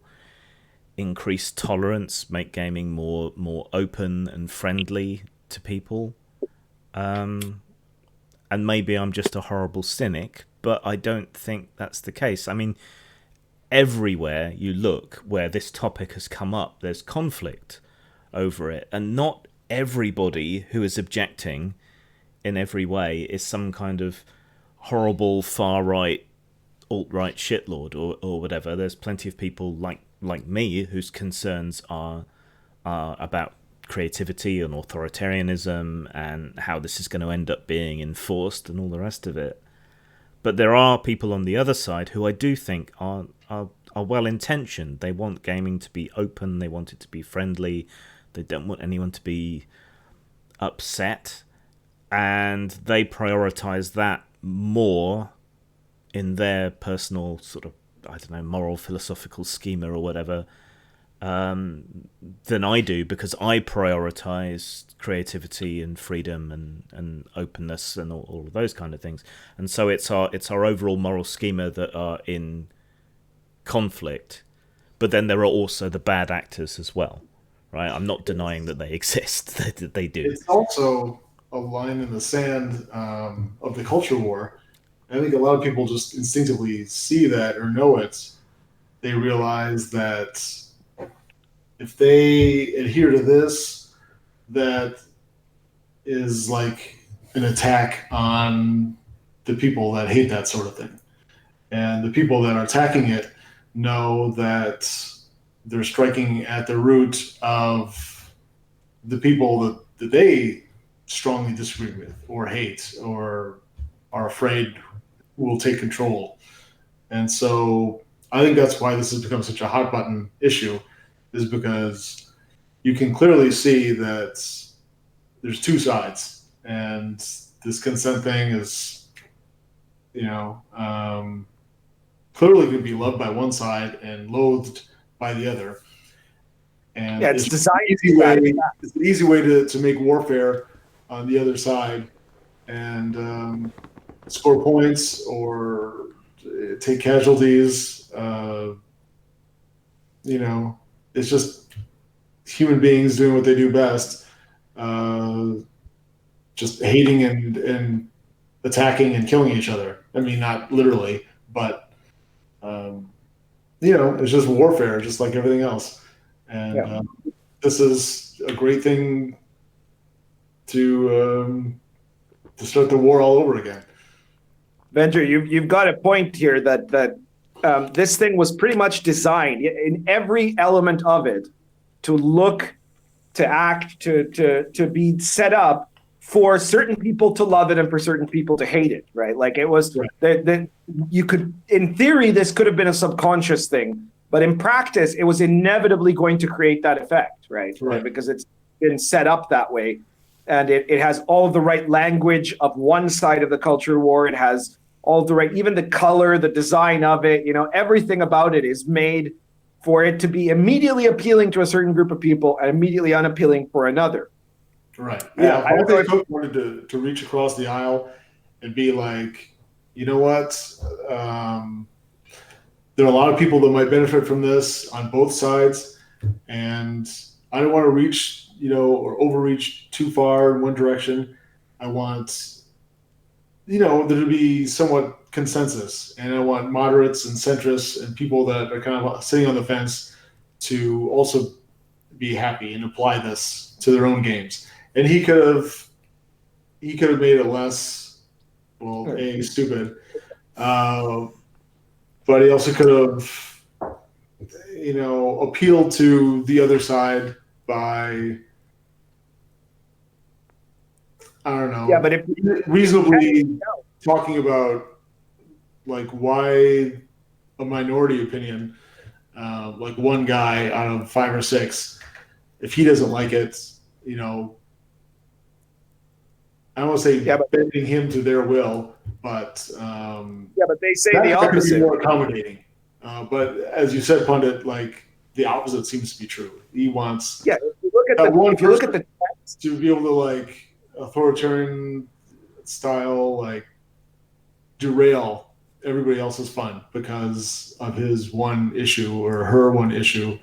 increase tolerance, make gaming more open and friendly to people. And maybe I'm just a horrible cynic, but I don't think that's the case. I mean, everywhere you look where this topic has come up, there's conflict over it. And not everybody who is objecting in every way is some kind of horrible far-right, alt-right shitlord or whatever. There's plenty of people like me whose concerns are about creativity and authoritarianism and how this is going to end up being enforced and all the rest of it. But there are people on the other side who I do think are well-intentioned. They want gaming to be open. They want it to be friendly. They don't want anyone to be upset. And they prioritize that more in their personal sort of, I don't know, moral philosophical schema or whatever, than I do, because I prioritize creativity and freedom and openness and all of those kind of things. And so it's our overall moral schema that are in conflict. But then there are also the bad actors as well, right? I'm not denying that they exist. They do. It's also a line in the sand of the culture war. I think a lot of people just instinctively see that or know it. They realize that if they adhere to this, that is like an attack on the people that hate that sort of thing. And the people that are attacking it know that they're striking at the root of the people that they strongly disagree with or hate or are afraid will take control. And so I think that's why this has become such a hot button issue, is because you can clearly see that there's two sides, and this consent thing is, clearly going to be loved by one side and loathed by the other. And it's designed. It's an easy way to make warfare on the other side and score points or take casualties. It's just human beings doing what they do best, just hating and attacking and killing each other. I mean, not literally, but it's just warfare, just like everything else. And this is a great thing to start the war all over again. Venture, you've got a point here that this thing was pretty much designed in every element of it to look, to act, to be set up for certain people to love it and for certain people to hate it, right? Like it was that you could, in theory, this could have been a subconscious thing, but in practice, it was inevitably going to create that effect, right? Because it's been set up that way. And it has all of the right language of one side of the culture war. It has all of the right, even the color, the design of it, everything about it is made for it to be immediately appealing to a certain group of people and immediately unappealing for another. Right. Yeah. I think Cook wanted to reach across the aisle and be like, you know what? There are a lot of people that might benefit from this on both sides. And I don't want to reach, or overreach too far in one direction. I want, there to be somewhat consensus. And I want moderates and centrists and people that are kind of sitting on the fence to also be happy and apply this to their own games. And he could have made it less, stupid. But he also could have, appealed to the other side by, I don't know. Yeah, but if reasonably talking about like why a minority opinion, like one guy out of 5 or 6, if he doesn't like it, I don't want to say bending him to their will, but but they say the opposite. Be more accommodating. But as you said, Pundit, like the opposite seems to be true. He wants if you look at the text, to be able to like authoritarian style, like derail everybody else's fun because of his one issue or her one issue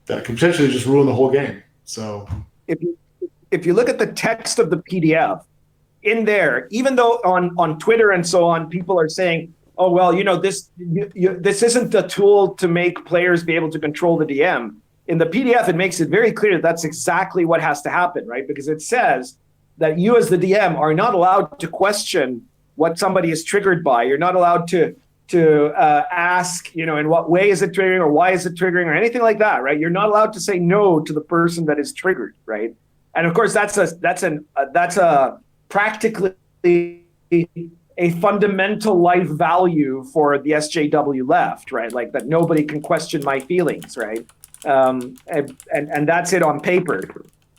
that could potentially just ruin the whole game. So if you look at the text of the PDF in there, even though on Twitter and so on, people are saying, oh, well, this isn't a tool to make players be able to control the DM. In the PDF, it makes it very clear that that's exactly what has to happen, right? Because it says that you as the DM are not allowed to question what somebody is triggered by. You're not allowed to ask, in what way is it triggering or why is it triggering or anything like that, right? You're not allowed to say no to the person that is triggered, right? And of course, that's a practically a fundamental life value for the SJW left, right? Like that nobody can question my feelings, right? And that's it on paper.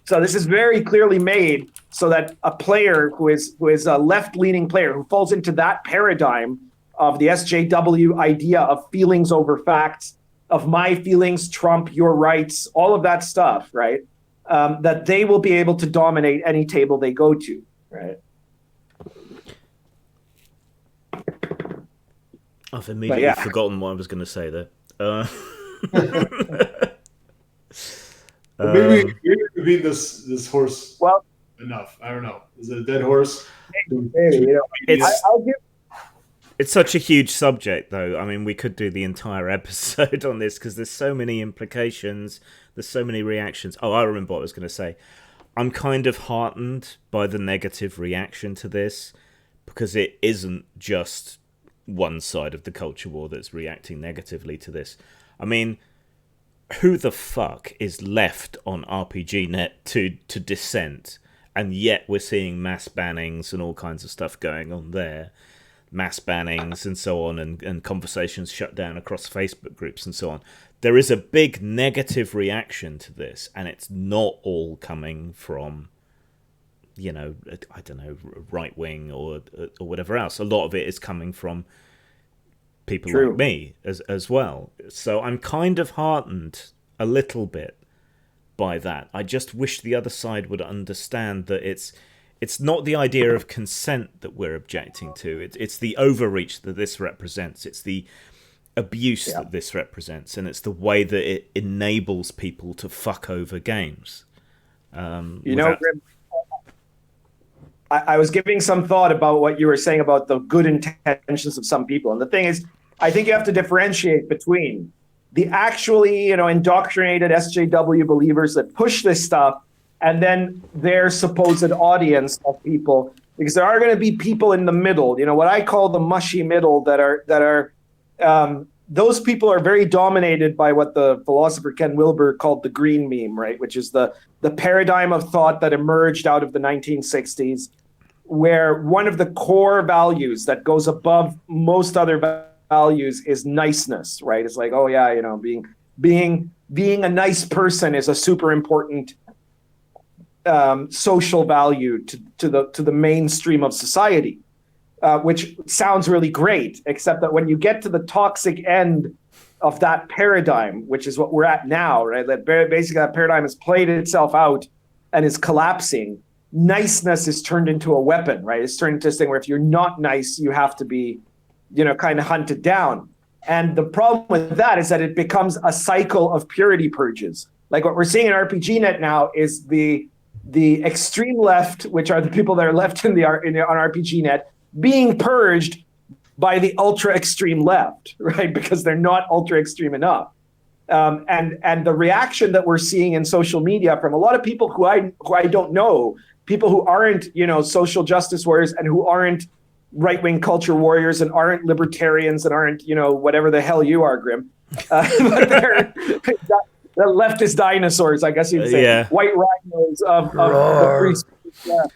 So this is very clearly made so that a player who is a left-leaning player who falls into that paradigm of the SJW idea of feelings over facts, of my feelings trump your rights, all of that stuff, right? That they will be able to dominate any table they go to, right? I've immediately forgotten what I was going to say there. Maybe we beat this horse enough. I don't know. Is it a dead horse? It's such a huge subject, though. I mean, we could do the entire episode on this because there's so many implications. There's so many reactions. Oh, I remember what I was going to say. I'm kind of heartened by the negative reaction to this because it isn't just one side of the culture war that's reacting negatively to this. I mean, who the fuck is left on RPGNet to dissent? And yet we're seeing mass bannings and all kinds of stuff going on there. Mass bannings and so on, and conversations shut down across Facebook groups and so on. There is a big negative reaction to this, and it's not all coming from, I don't know, right wing or whatever else. A lot of it is coming from people like me as well. So I'm kind of heartened a little bit by that. I just wish the other side would understand that it's not the idea of consent that we're objecting to. It's the overreach that this represents. It's the abuse that this represents, and it's the way that it enables people to fuck over games. Grim, I was giving some thought about what you were saying about the good intentions of some people. And the thing is, I think you have to differentiate between the actually, indoctrinated SJW believers that push this stuff and then their supposed audience of people, because there are going to be people in the middle, what I call the mushy middle that are those people are very dominated by what the philosopher Ken Wilber called the green meme, right? Which is the paradigm of thought that emerged out of the 1960s, where one of the core values that goes above most other values is niceness, right? It's like, oh yeah, being a nice person is a super important social value to the mainstream of society, which sounds really great, except that when you get to the toxic end of that paradigm, which is what we're at now, right? That basically that paradigm has played itself out and is collapsing. Niceness is turned into a weapon, right? It's turned into this thing where if you're not nice, you have to be, kind of hunted down. And the problem with that is that it becomes a cycle of purity purges. Like what we're seeing in RPGNet now is the extreme left, which are the people that are left on RPGNet, being purged by the ultra extreme left, right? Because they're not ultra extreme enough. And the reaction that we're seeing in social media from a lot of people who I don't know, people who aren't, social justice warriors and who aren't right-wing culture warriors and aren't libertarians and aren't, whatever the hell you are, Grim. But they're the leftist dinosaurs, I guess you'd say. White rhinos of the free speech.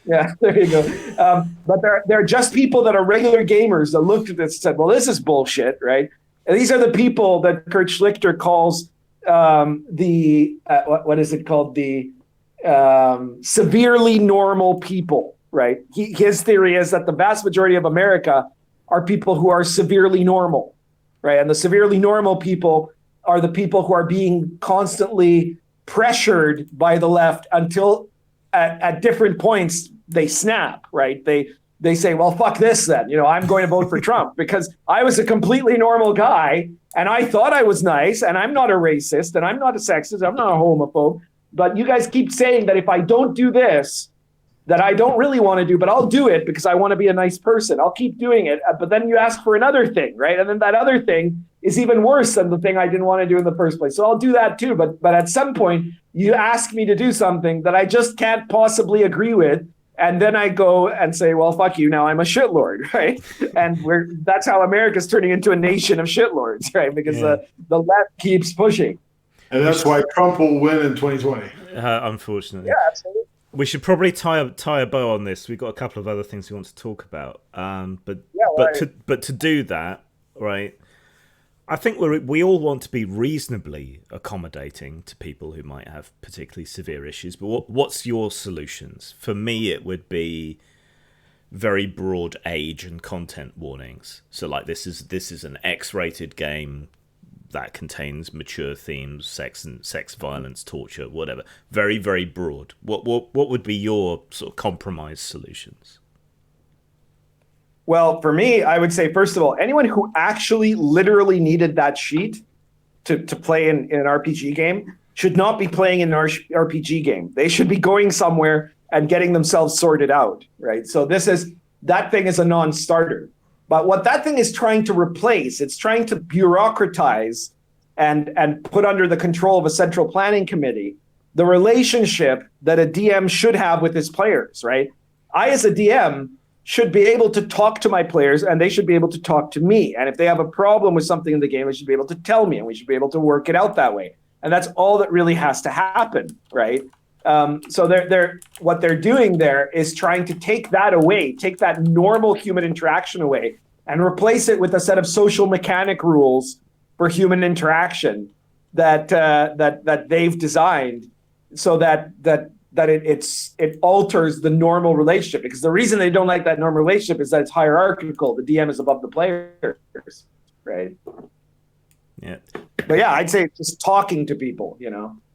Yeah, there you go. But they're just people that are regular gamers that looked at this and said, well, this is bullshit, right? And these are the people that Kurt Schlichter calls what is it called? The severely normal people, right? His theory is that the vast majority of America are people who are severely normal, right? And the severely normal people are the people who are being constantly pressured by the left until at different points they snap, right? They they say, well, fuck this then. I'm going to vote for Trump because I was a completely normal guy and I thought I was nice and I'm not a racist and I'm not a sexist. I'm not a homophobe. But you guys keep saying that if I don't do this, that I don't really want to do, but I'll do it because I want to be a nice person. I'll keep doing it. But then you ask for another thing, right? And then that other thing is even worse than the thing I didn't want to do in the first place. So I'll do that too. But at some point, you ask me to do something that I just can't possibly agree with. And then I go and say, well, fuck you. Now I'm a shitlord, right? And that's how America's turning into a nation of shitlords, right? Because the left keeps pushing. And that's why Trump will win in 2020. Unfortunately. Yeah, absolutely. We should probably tie a bow on this. We've got a couple of other things we want to talk about. But to do that, right? I think we all want to be reasonably accommodating to people who might have particularly severe issues. But what's your solutions? For me, it would be very broad age and content warnings. So, like, this is an X-rated game that contains mature themes, sex violence, torture, whatever. Very, very broad. What would be your sort of compromise solutions? Well, for me, I would say, first of all, anyone who actually literally needed that sheet to play in an RPG game should not be playing in an RPG game. They should be going somewhere and getting themselves sorted out, right? So that thing is a non-starter. But what that thing is trying to replace, it's trying to bureaucratize and put under the control of a central planning committee the relationship that a DM should have with his players, right? I, as a DM, should be able to talk to my players and they should be able to talk to me. And if they have a problem with something in the game, they should be able to tell me and we should be able to work it out that way. And that's all that really has to happen, right? So what they're doing there is trying to take that away, take that normal human interaction away, and replace it with a set of social mechanic rules for human interaction that they've designed, so that it alters the normal relationship. Because the reason they don't like that normal relationship is that it's hierarchical. The DM is above the players, right? Yeah. But yeah, I'd say just talking to people,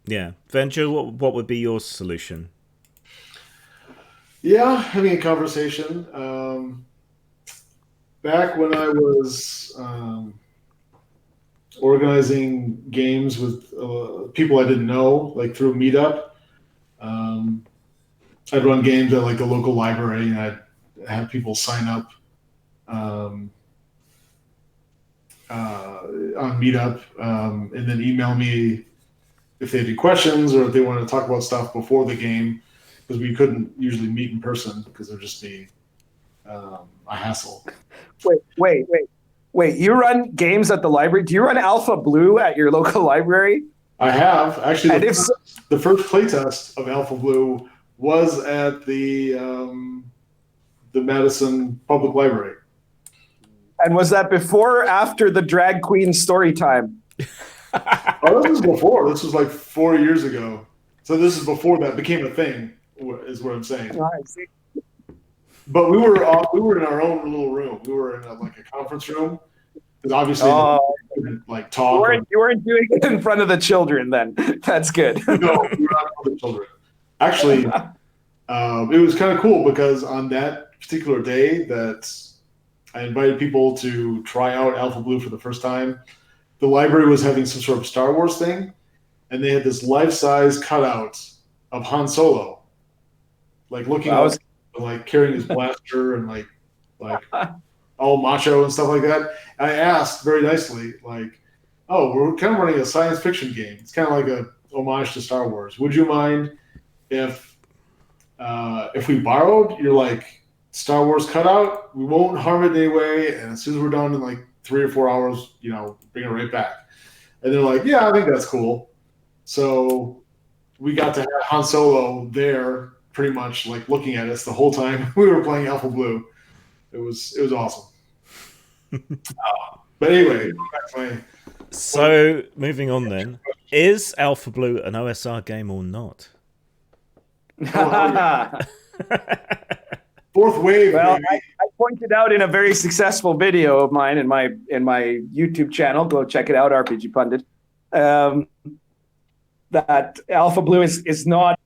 Yeah. Venture, what would be your solution? Yeah, having a conversation. Back when I was organizing games with people I didn't know, like through Meetup, I'd run games at like a local library and I'd have people sign up on Meetup and then email me if they had any questions or if they wanted to talk about stuff before the game, because we couldn't usually meet in person because it would just be a hassle. Wait! You run games at the library? Do you run Alpha Blue at your local library? I have actually. The first playtest of Alpha Blue was at the Madison Public Library. And was that before or after the drag queen story time? Oh, this was before. This was like 4 years ago. So this is before that became a thing, is what I'm saying. Oh, I see. But we were in our own little room. We were in a conference room. Because obviously, we couldn't talk. You weren't doing it in front of the children then. That's good. No, we were not in front of the children. Actually, it was kind of cool because on that particular day that I invited people to try out Alpha Blue for the first time, the library was having some sort of Star Wars thing, and they had this life-size cutout of Han Solo, looking carrying his blaster and like all macho and stuff like that. And I asked very nicely, oh, we're kind of running a science fiction game. It's kind of like a homage to Star Wars. Would you mind if we borrowed your Star Wars cutout? We won't harm it in any way, and as soon as we're done in 3 or 4 hours, bring it right back. And they're like, yeah, I think that's cool. So we got to have Han Solo there, pretty much looking at us the whole time we were playing Alpha Blue. It was awesome. But anyway, so moving on then, is Alpha Blue an OSR game or not? Fourth wave. Well, I pointed out in a very successful video of mine in my YouTube channel, go check it out, RPG Pundit, that Alpha Blue is not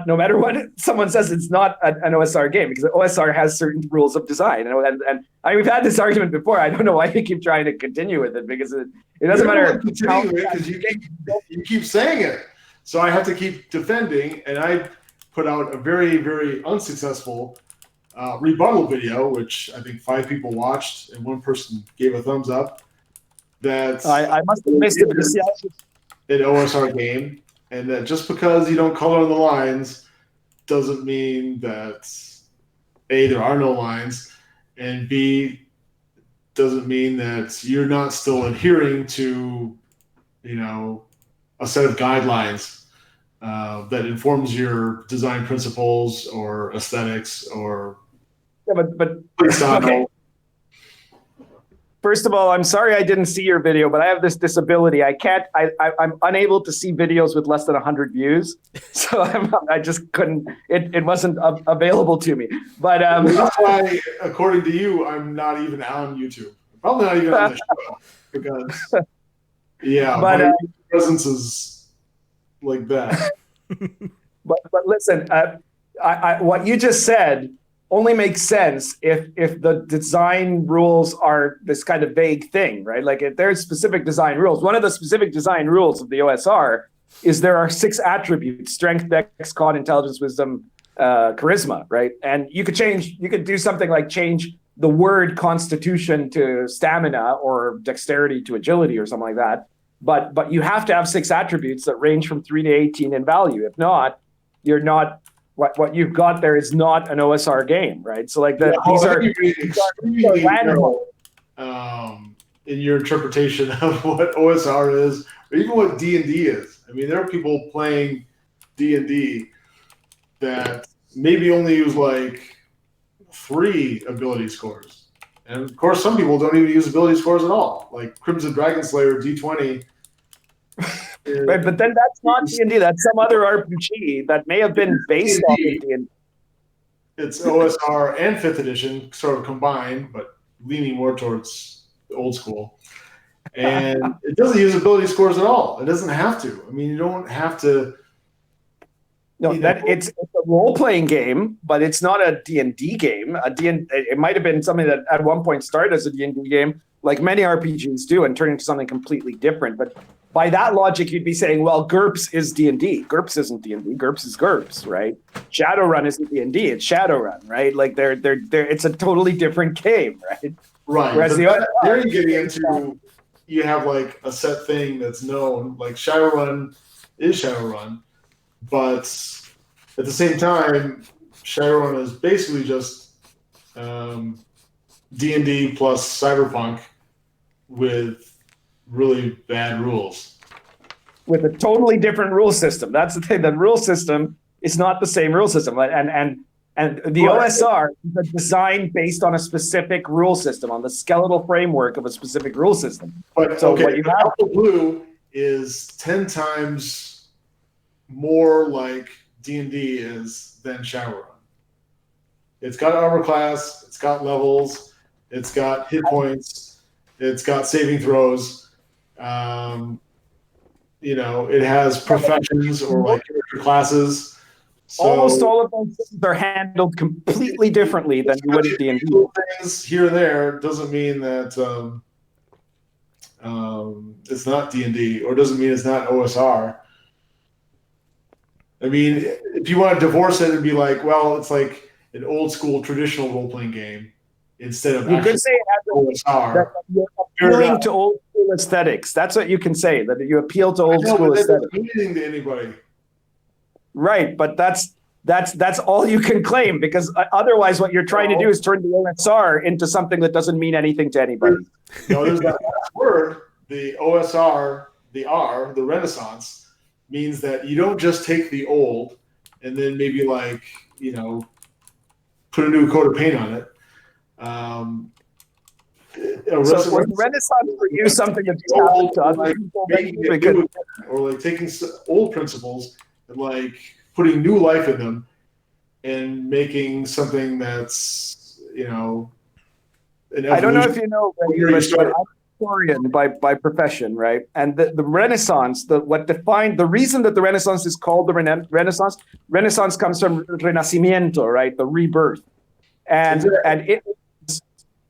no matter what someone says, it's not an OSR game because OSR has certain rules of design. And I mean, we've had this argument before. I don't know why you keep trying to continue with it because it doesn't matter. Because you keep saying it. So I have to keep defending. And I put out a very, very unsuccessful rebuttal video, which I think 5 people watched and 1 person gave a thumbs up. That I must have missed it because an OSR game. And that just because you don't color the lines doesn't mean that A, there are no lines, and B, doesn't mean that you're not still adhering to, a set of guidelines that informs your design principles or aesthetics or but okay. First of all, I'm sorry I didn't see your video, but I have this disability. I'm unable to see videos with less than 100 views. So I just couldn't, it wasn't available to me. But that's why, according to you, I'm not even on YouTube. Probably not even on the show because, my presence is like that. But listen, what you just said only makes sense if the design rules are this kind of vague thing, right? Like if there's specific design rules. One of the specific design rules of the OSR is there are 6 attributes: strength, dex, con, intelligence, wisdom, charisma, right? And you could do something like change the word constitution to stamina or dexterity to agility or something like that. But you have to have 6 attributes that range from 3 to 18 in value. If not, you're not. What you've got there is not an OSR game, right? So like these are random. In your interpretation of what OSR is, or even what D&D is. I mean, there are people playing D&D that maybe only use like 3 ability scores. And of course, some people don't even use ability scores at all. Like Crimson Dragon Slayer D20. Right, but then that's not D&D. That's some other RPG that may have been based on D&D. It's OSR and 5th edition sort of combined, but leaning more towards the old school. And it doesn't use ability scores at all. It doesn't have to. I mean, you don't have to. No, it's a role-playing game, but it's not a D&D game. It might have been something that at one point started as a D&D game, like many RPGs do, and turn into something completely different. But by that logic, you'd be saying, well, GURPS is D&D. GURPS isn't D&D. GURPS is GURPS, right? Shadowrun isn't D&D. It's Shadowrun, right? Like they're it's a totally different game, right? Right. Whereas there you're getting into, you have like a set thing that's known. Like Shadowrun is Shadowrun, but at the same time, Shadowrun is basically just D&D plus Cyberpunk with really bad rules. With a totally different rule system. That's the thing. The rule system is not the same rule system. And the OSR is a design based on a specific rule system, on the skeletal framework of a specific rule system. But so okay, what you have Alpha Blue is 10 times more like D&D is than Shadowrun. It's got armor class, it's got levels, it's got hit points, it's got saving throws. It has professions or like character classes. So almost all of those things are handled completely differently than you would in D&D. Things here and there doesn't mean that it's not D&D, or doesn't mean it's not OSR. I mean, if you want to divorce it and be like, well, it's like an old school traditional role playing game instead of you could say it has OSR. that you're appealing to old school aesthetics. That's what you can say, that you appeal to old school aesthetics. That doesn't mean anything to anybody. Right, but that's all you can claim, because otherwise what you're trying to do is turn the OSR into something that doesn't mean anything to anybody. No, there's that last word, the OSR, the R, the Renaissance, means that you don't just take the old and then maybe put a new coat of paint on it. So was Renaissance for you something that's old to other people? Or like taking old principles and like putting new life in them and making something that's, an I don't know if you know, historian by profession, right? And the Renaissance, the reason that the Renaissance is called the Renaissance comes from Renacimiento, right? The rebirth, and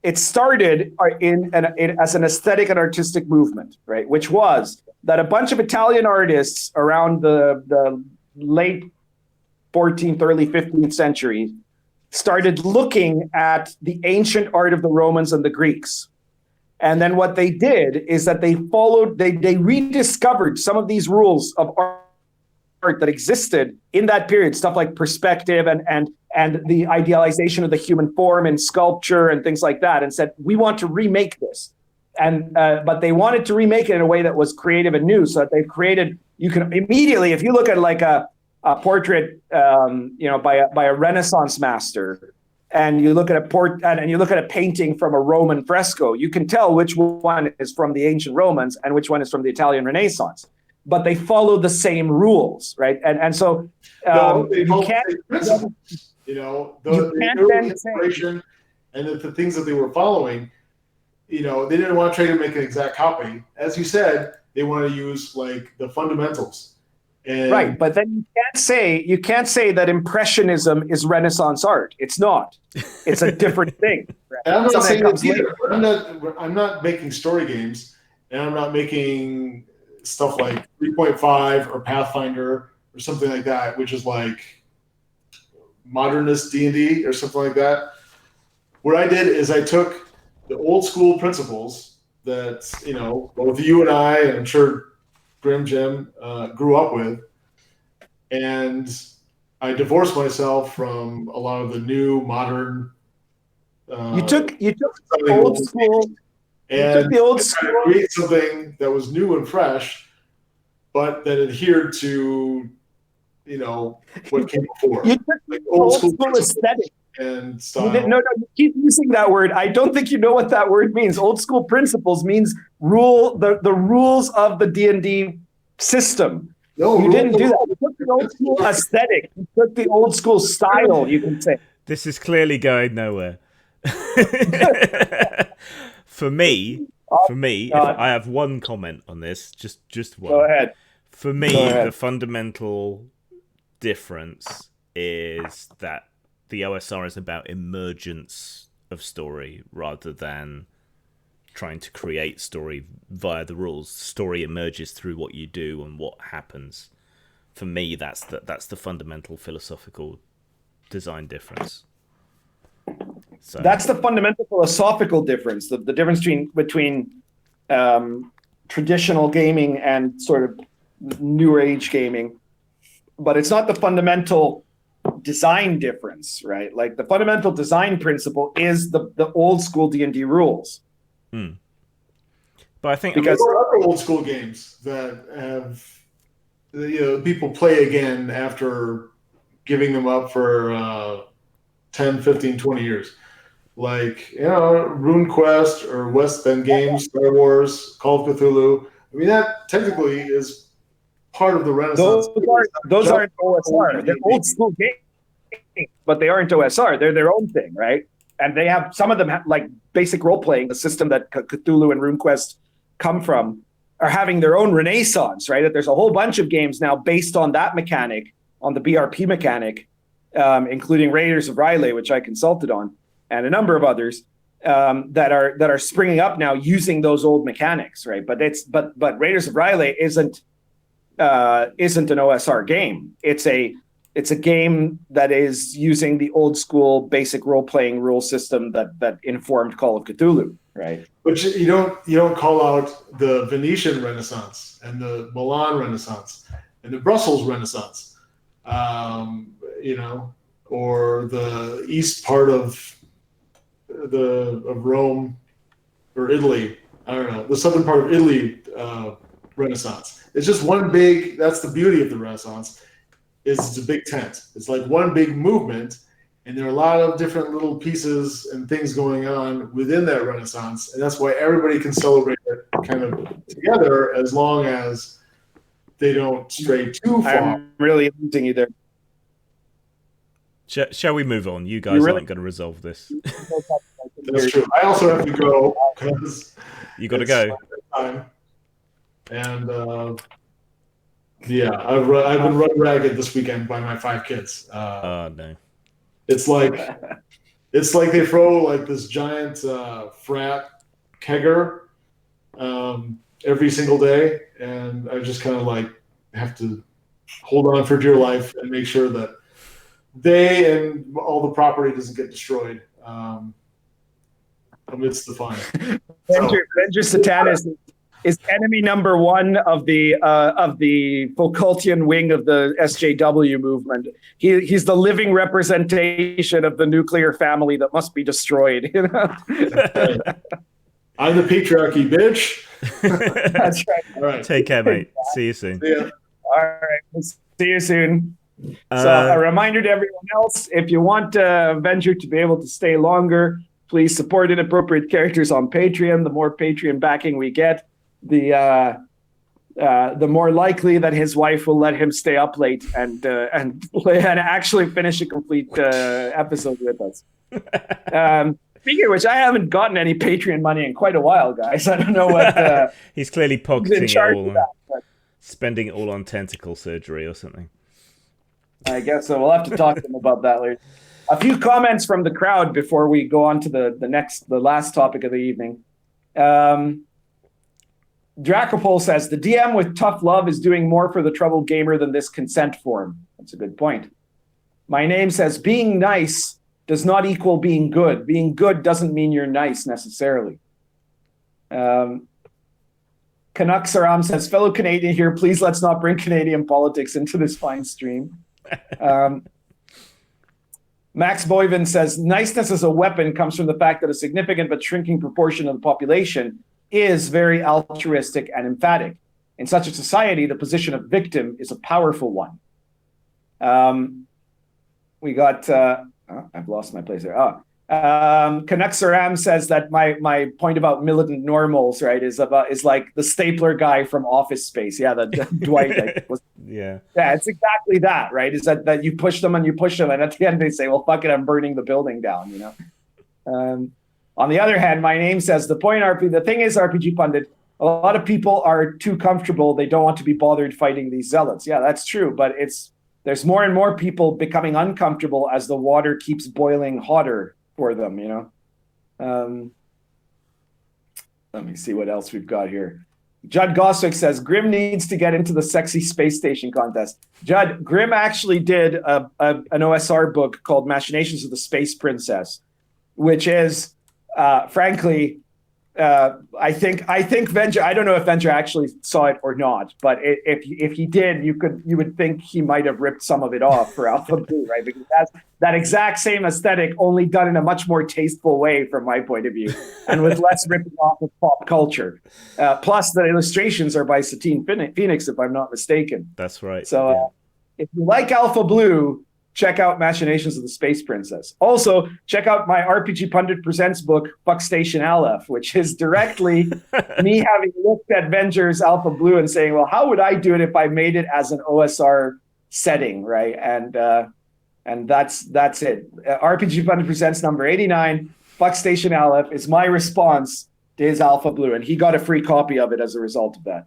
it started as an aesthetic and artistic movement, right? Which was that a bunch of Italian artists around the late 14th, early 15th century started looking at the ancient art of the Romans and the Greeks. And then what they did is that they rediscovered some of these rules of art that existed in that period, stuff like perspective and the idealization of the human form in sculpture and things like that, and said, we want to remake this. And but they wanted to remake it in a way that was creative and new. So that they've created, you can immediately, if you look at like a portrait, by a Renaissance master, and you look at a painting from a Roman fresco, you can tell which one is from the ancient Romans and which one is from the Italian Renaissance. But they follow the same rules, right? And so you can't, the early inspiration and the things that they were following. They didn't want to try to make an exact copy. As you said, they want to use like the fundamentals. Right, but then you can't say that Impressionism is Renaissance art. It's not. It's a different thing. And I'm not saying that either. I'm not making story games, and I'm not making stuff like 3.5 or Pathfinder or something like that, which is like modernist D&D or something like that. What I did is I took the old school principles that both you and I, and I'm sure Grim Jim grew up with, and I divorced myself from a lot of the new modern. You took the old school, and create something that was new and fresh, but that adhered to what came before. You took like old school aesthetic and style. No, you keep using that word. I don't think you know what that word means. Old school principles means the rules of the D&D system. No, you didn't do that. You took the old school aesthetic. You took the old school style, you can say. This is clearly going nowhere. For me, if I have one comment on this, just one. Go ahead. For me, the fundamental difference is that the OSR is about emergence of story rather than trying to create story via the rules. Story emerges through what you do and what happens. For me, that's the fundamental philosophical design difference. So that's the fundamental philosophical difference. The difference between traditional gaming and sort of new age gaming, but it's not the fundamental design difference, right? Like the fundamental design principle is the old school D&D rules. But I think because there are other old school games that have people play again after giving them up for 10, 15, 20 years. Like, RuneQuest or West End Games, Star Wars, Call of Cthulhu. I mean, that technically is part of the Renaissance. Those aren't OSR. They're old school games, but they aren't OSR. They're their own thing, right? And they have, some of them have like basic role playing, the system that Cthulhu and RuneQuest come from, are having their own renaissance, right? That there's a whole bunch of games now based on that mechanic, on the BRP mechanic, including Raiders of R'lyeh, which I consulted on, and a number of others that are springing up now using those old mechanics, right? But Raiders of R'lyeh isn't an OSR game. It's a game that is using the old school basic role playing rule system that informed Call of Cthulhu, right? But you don't call out the Venetian Renaissance and the Milan Renaissance and the Brussels Renaissance, or the east part of Rome or Italy. I don't know, the southern part of Italy Renaissance. It's just one big. That's the beauty of the Renaissance. It's a big tent. It's like one big movement, and there are a lot of different little pieces and things going on within that Renaissance, and that's why everybody can celebrate it kind of together, as long as they don't stray too far. I'm really losing you there. Shall we move on? You guys aren't going to resolve this. That's true. I also have to go because You got to It's go. time. And yeah, I've been run ragged this weekend by my 5 kids. Oh no. It's like they throw like this giant frat kegger every single day, and I just kind of like have to hold on for dear life and make sure that they and all the property doesn't get destroyed amidst the fun. Avenger Satanus is enemy number one of the Foucaultian wing of the SJW movement. He's the living representation of the nuclear family that must be destroyed. You know? I'm the patriarchy, bitch. That's right. All right. Take care, mate. See you soon. See ya. All right. We'll see you soon. So a reminder to everyone else, if you want Avenger to be able to stay longer, please support Inappropriate Characters on Patreon. The more Patreon backing we get, the more likely that his wife will let him stay up late and actually finish a complete episode with us. Speaking of which, I haven't gotten any Patreon money in quite a while, guys. I don't know what. He's clearly pocketing it all, that, spending it all on tentacle surgery or something. I guess so. We'll have to talk to him about that later. A few comments from the crowd before we go on to the last topic of the evening. Dracopole says, the DM with tough love is doing more for the troubled gamer than this consent form. That's a good point. My name says, being nice does not equal being good. Being good doesn't mean you're nice necessarily. Canucks Aram says, fellow Canadian here, please let's not bring Canadian politics into this fine stream. Max Boyven says, niceness as a weapon comes from the fact that a significant but shrinking proportion of the population is very altruistic and emphatic. In such a society, the position of victim is a powerful one. We got, I've lost my place there. Canucksaram says that my point about militant normals, right, is like the stapler guy from Office Space. Yeah, that Dwight. Yeah, it's exactly that, right? Is that you push them and you push them, and at the end they say, "Well, fuck it, I'm burning the building down." You know. On the other hand, my name says the thing is, RPG Pundit, a lot of people are too comfortable. They don't want to be bothered fighting these zealots. Yeah, that's true, but there's more and more people becoming uncomfortable as the water keeps boiling hotter for them, you know. Let me see what else we've got here. Judd Goswick says, Grim needs to get into the sexy space station contest. Judd, Grim actually did an OSR book called Machinations of the Space Princess, which is, frankly, I think Venture, I don't know if Venture actually saw it or not, but if he did, you would think he might have ripped some of it off for Alpha Blue, right? Because that's that exact same aesthetic, only done in a much more tasteful way from my point of view, and with less ripping off of pop culture. Plus, the illustrations are by Satine Phoenix, if I'm not mistaken. That's right. So if you like Alpha Blue, check out Machinations of the Space Princess. Also, check out my RPG Pundit Presents book, Fuck Station Aleph, which is directly me having looked at Avengers Alpha Blue and saying, well, how would I do it if I made it as an OSR setting, right? And that's it. RPG Pundit Presents number 89, Fuck Station Aleph, is my response to his Alpha Blue, and he got a free copy of it as a result of that.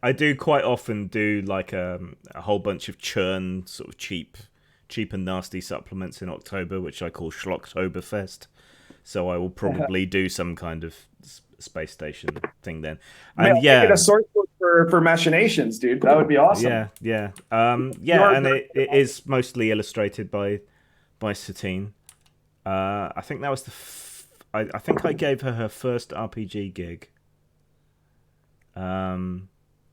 I do quite often do like a whole bunch of churn, sort of cheap and nasty supplements in October, which I call Schlocktoberfest. So I will probably do some kind of space station thing then. And Make it a source book for Machinations, dude. That would be awesome. Yeah. And it is mostly illustrated by Satine. I think that was I think I gave her first RPG gig.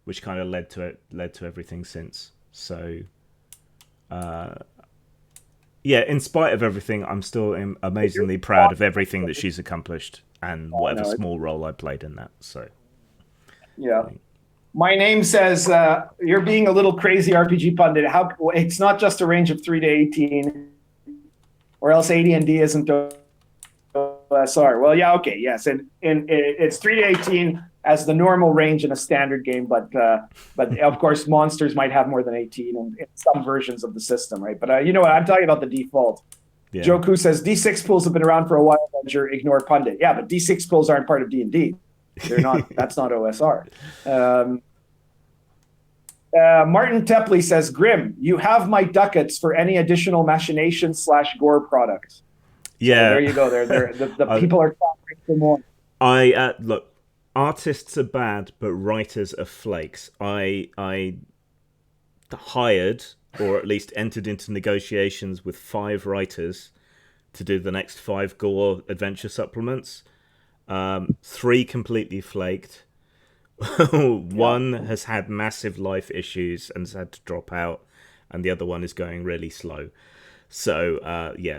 Which kind of led to everything since. So, in spite of everything, I'm still amazingly proud of everything that she's accomplished and whatever small role I played in that. So, yeah. My name says you're being a little crazy, RPG Pundit. It's not just a range of 3 to 18, or else AD&D isn't OSR. Well, yeah, okay, yes, and it's 3 to 18. As the normal range in a standard game, but of course monsters might have more than 18 in some versions of the system, right? But you know what? I'm talking about the default. Yeah. Joku says D6 pools have been around for a while. Ledger, ignore pundit. Yeah, but D6 pools aren't part of D&D. They're not. That's not OSR. Martin Tepley says, Grim, you have my ducats for any additional machination/gore products. Yeah. So there you go. The people are clamoring for more. Look, artists are bad, but writers are flakes. I hired, or at least entered into negotiations with 5 writers to do the next 5 gore adventure supplements. 3 completely flaked. One has had massive life issues and has had to drop out, and the other one is going really slow. So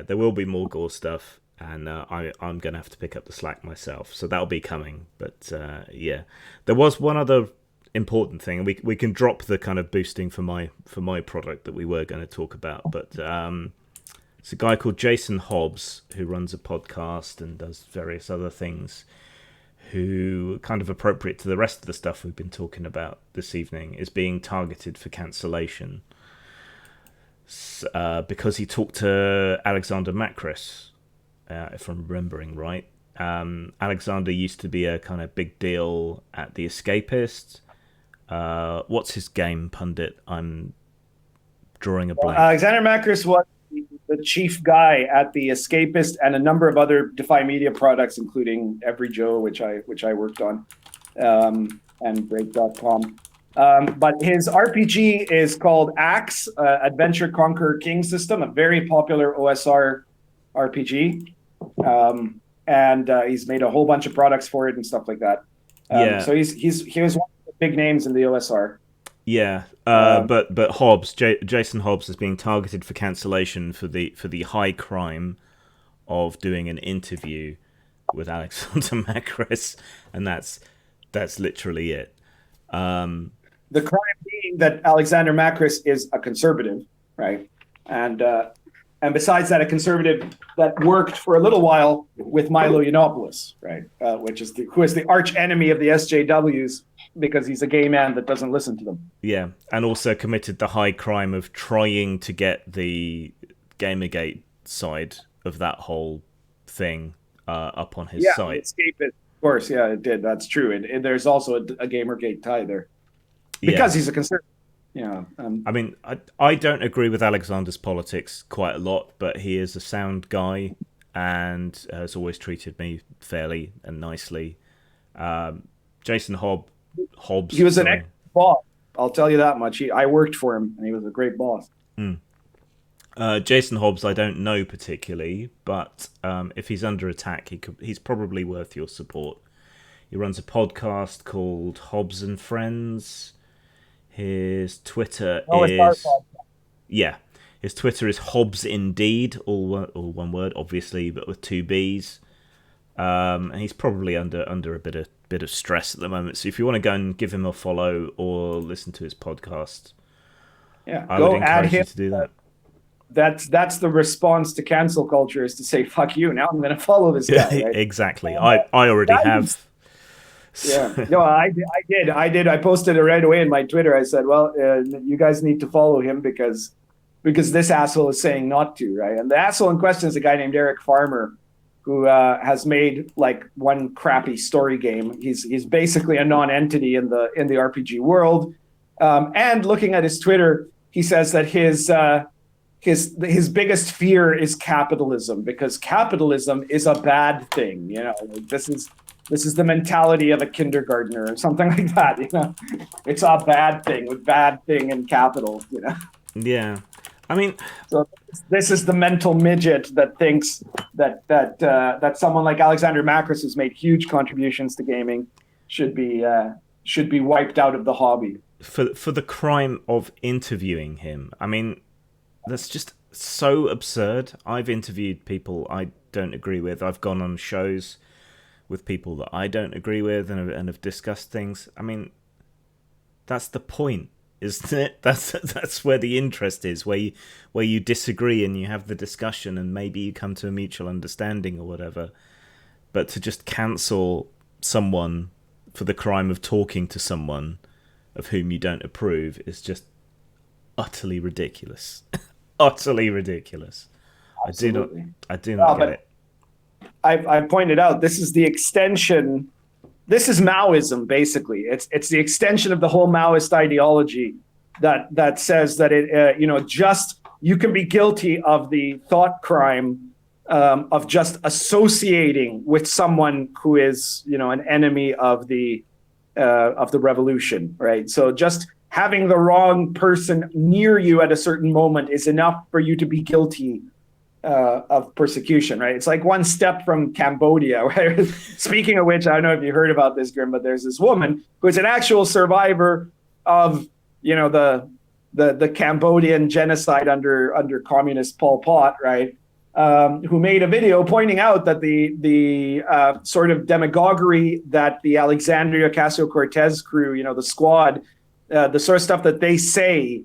there will be more gore stuff, and I'm going to have to pick up the slack myself. So that'll be coming. But there was one other important thing, and we can drop the kind of boosting for my product that we were going to talk about. But it's a guy called Jason Hobbs who runs a podcast and does various other things, who, kind of appropriate to the rest of the stuff we've been talking about this evening, is being targeted for cancellation because he talked to Alexander Macris, if I'm remembering right. Alexander used to be a kind of big deal at The Escapist. What's his game, pundit? I'm drawing a blank. Alexander Macris was the chief guy at The Escapist and a number of other Defy Media products, including Every Joe, which I worked on, and Break.com. But his RPG is called Axe, Adventure Conquer King System, a very popular OSR RPG. And he's made a whole bunch of products for it and stuff like that. So he was one of the big names in the OSR. Yeah, but Hobbs, Jason Hobbs, is being targeted for cancellation for the high crime of doing an interview with Alexander Macris, and that's literally it. The crime being that Alexander Macris is a conservative, right? And besides that, a conservative that worked for a little while with Milo Yiannopoulos, right? Who is the arch enemy of the SJWs, because he's a gay man that doesn't listen to them. Yeah, and also committed the high crime of trying to get the Gamergate side of that whole thing up on his site. Escapist, of course, yeah, it did. That's true. And there's also a Gamergate tie there. Because he's a conservative. Yeah. I mean, I don't agree with Alexander's politics quite a lot, but he is a sound guy and has always treated me fairly and nicely. Jason Hobbs. He was an ex-boss. I'll tell you that much. I worked for him, and he was a great boss. Jason Hobbs, I don't know particularly, but if he's under attack, he's probably worth your support. He runs a podcast called Hobbs and Friends. His Twitter his Twitter is Hobbs Indeed, all one word, obviously, but with 2 B's. And he's probably under a bit of stress at the moment. So if you want to go and give him a follow or listen to his podcast, I would encourage you to do that. That's the response to cancel culture, is to say fuck you. Now I'm going to follow this guy. Right? Exactly. I already have. Yeah, no, I did. I posted it right away in my Twitter. I said, well, you guys need to follow him because this asshole is saying not to, right? And the asshole in question is a guy named Eric Farmer, who has made like one crappy story game. He's basically a non-entity in the RPG world. And looking at his Twitter, he says that his biggest fear is capitalism, because capitalism is a bad thing. You know, this is the mentality of a kindergartner or something like that. You know, it's a bad thing with bad thing and capital. You know. Yeah, I mean, so this is the mental midget that thinks that someone like Alexander Macris, who's made huge contributions to gaming, should be wiped out of the hobby for the crime of interviewing him. I mean, that's just so absurd. I've interviewed people I don't agree with. I've gone on shows with people that I don't agree with and have discussed things. I mean, that's the point, isn't it? That's where the interest is, where you disagree and you have the discussion and maybe you come to a mutual understanding or whatever. But to just cancel someone for the crime of talking to someone of whom you don't approve is just utterly ridiculous. Utterly ridiculous. Absolutely. I do not get it. I pointed out this is the extension. This is Maoism, basically. It's the extension of the whole Maoist ideology that says that it just you can be guilty of the thought crime of just associating with someone who is an enemy of the revolution, right? So just having the wrong person near you at a certain moment is enough for you to be guilty of persecution, right? It's like one step from Cambodia, right? Speaking of which, I don't know if you heard about this, Grim, but there's this woman who is an actual survivor of, the Cambodian genocide under communist Pol Pot, right? Who made a video pointing out that the sort of demagoguery that the Alexandria Ocasio-Cortez crew, the squad, the sort of stuff that they say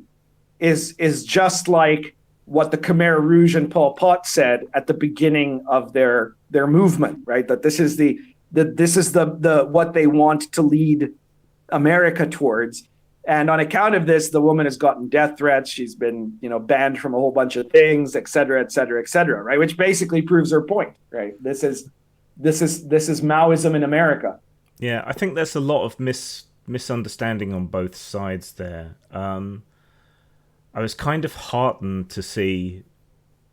is just like what the Khmer Rouge and Pol Pot said at the beginning of their movement, right? That this is the what they want to lead America towards. And on account of this, the woman has gotten death threats. She's been, banned from a whole bunch of things, et cetera, et cetera, et cetera, right? Which basically proves her point, right? This is Maoism in America. Yeah, I think there's a lot of misunderstanding on both sides there. I was kind of heartened to see,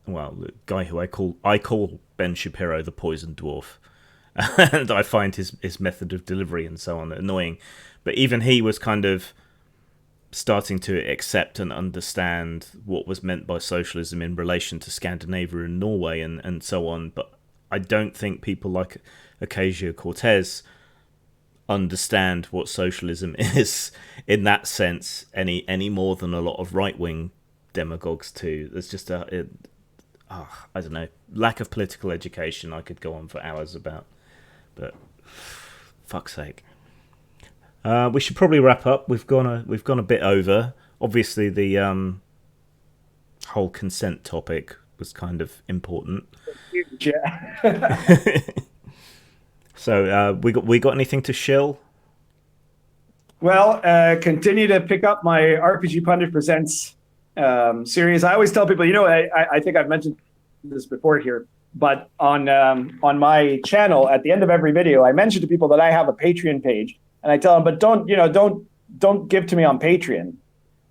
the guy who I call Ben Shapiro the poison dwarf, and I find his method of delivery and so on annoying. But even he was kind of starting to accept and understand what was meant by socialism in relation to Scandinavia and Norway and so on. But I don't think people like Ocasio-Cortez understand what socialism is in that sense any more than a lot of right-wing demagogues too. There's just I don't know, lack of political education I could go on for hours about, but fuck's sake. We should probably wrap up. We've gone a bit over. Obviously the whole consent topic was kind of important. Yeah. So we got anything to shill? Well, continue to pick up my RPG Pundit Presents series. I always tell people, I think I've mentioned this before here, but on my channel, at the end of every video, I mention to people that I have a Patreon page, and I tell them, but don't give to me on Patreon.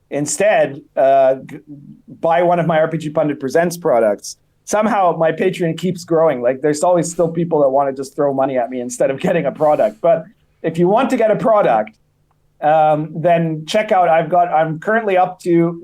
Instead, buy one of my RPG Pundit Presents products. Somehow my Patreon keeps growing. Like there's always still people that want to just throw money at me instead of getting a product. But if you want to get a product, then check out. I'm currently up to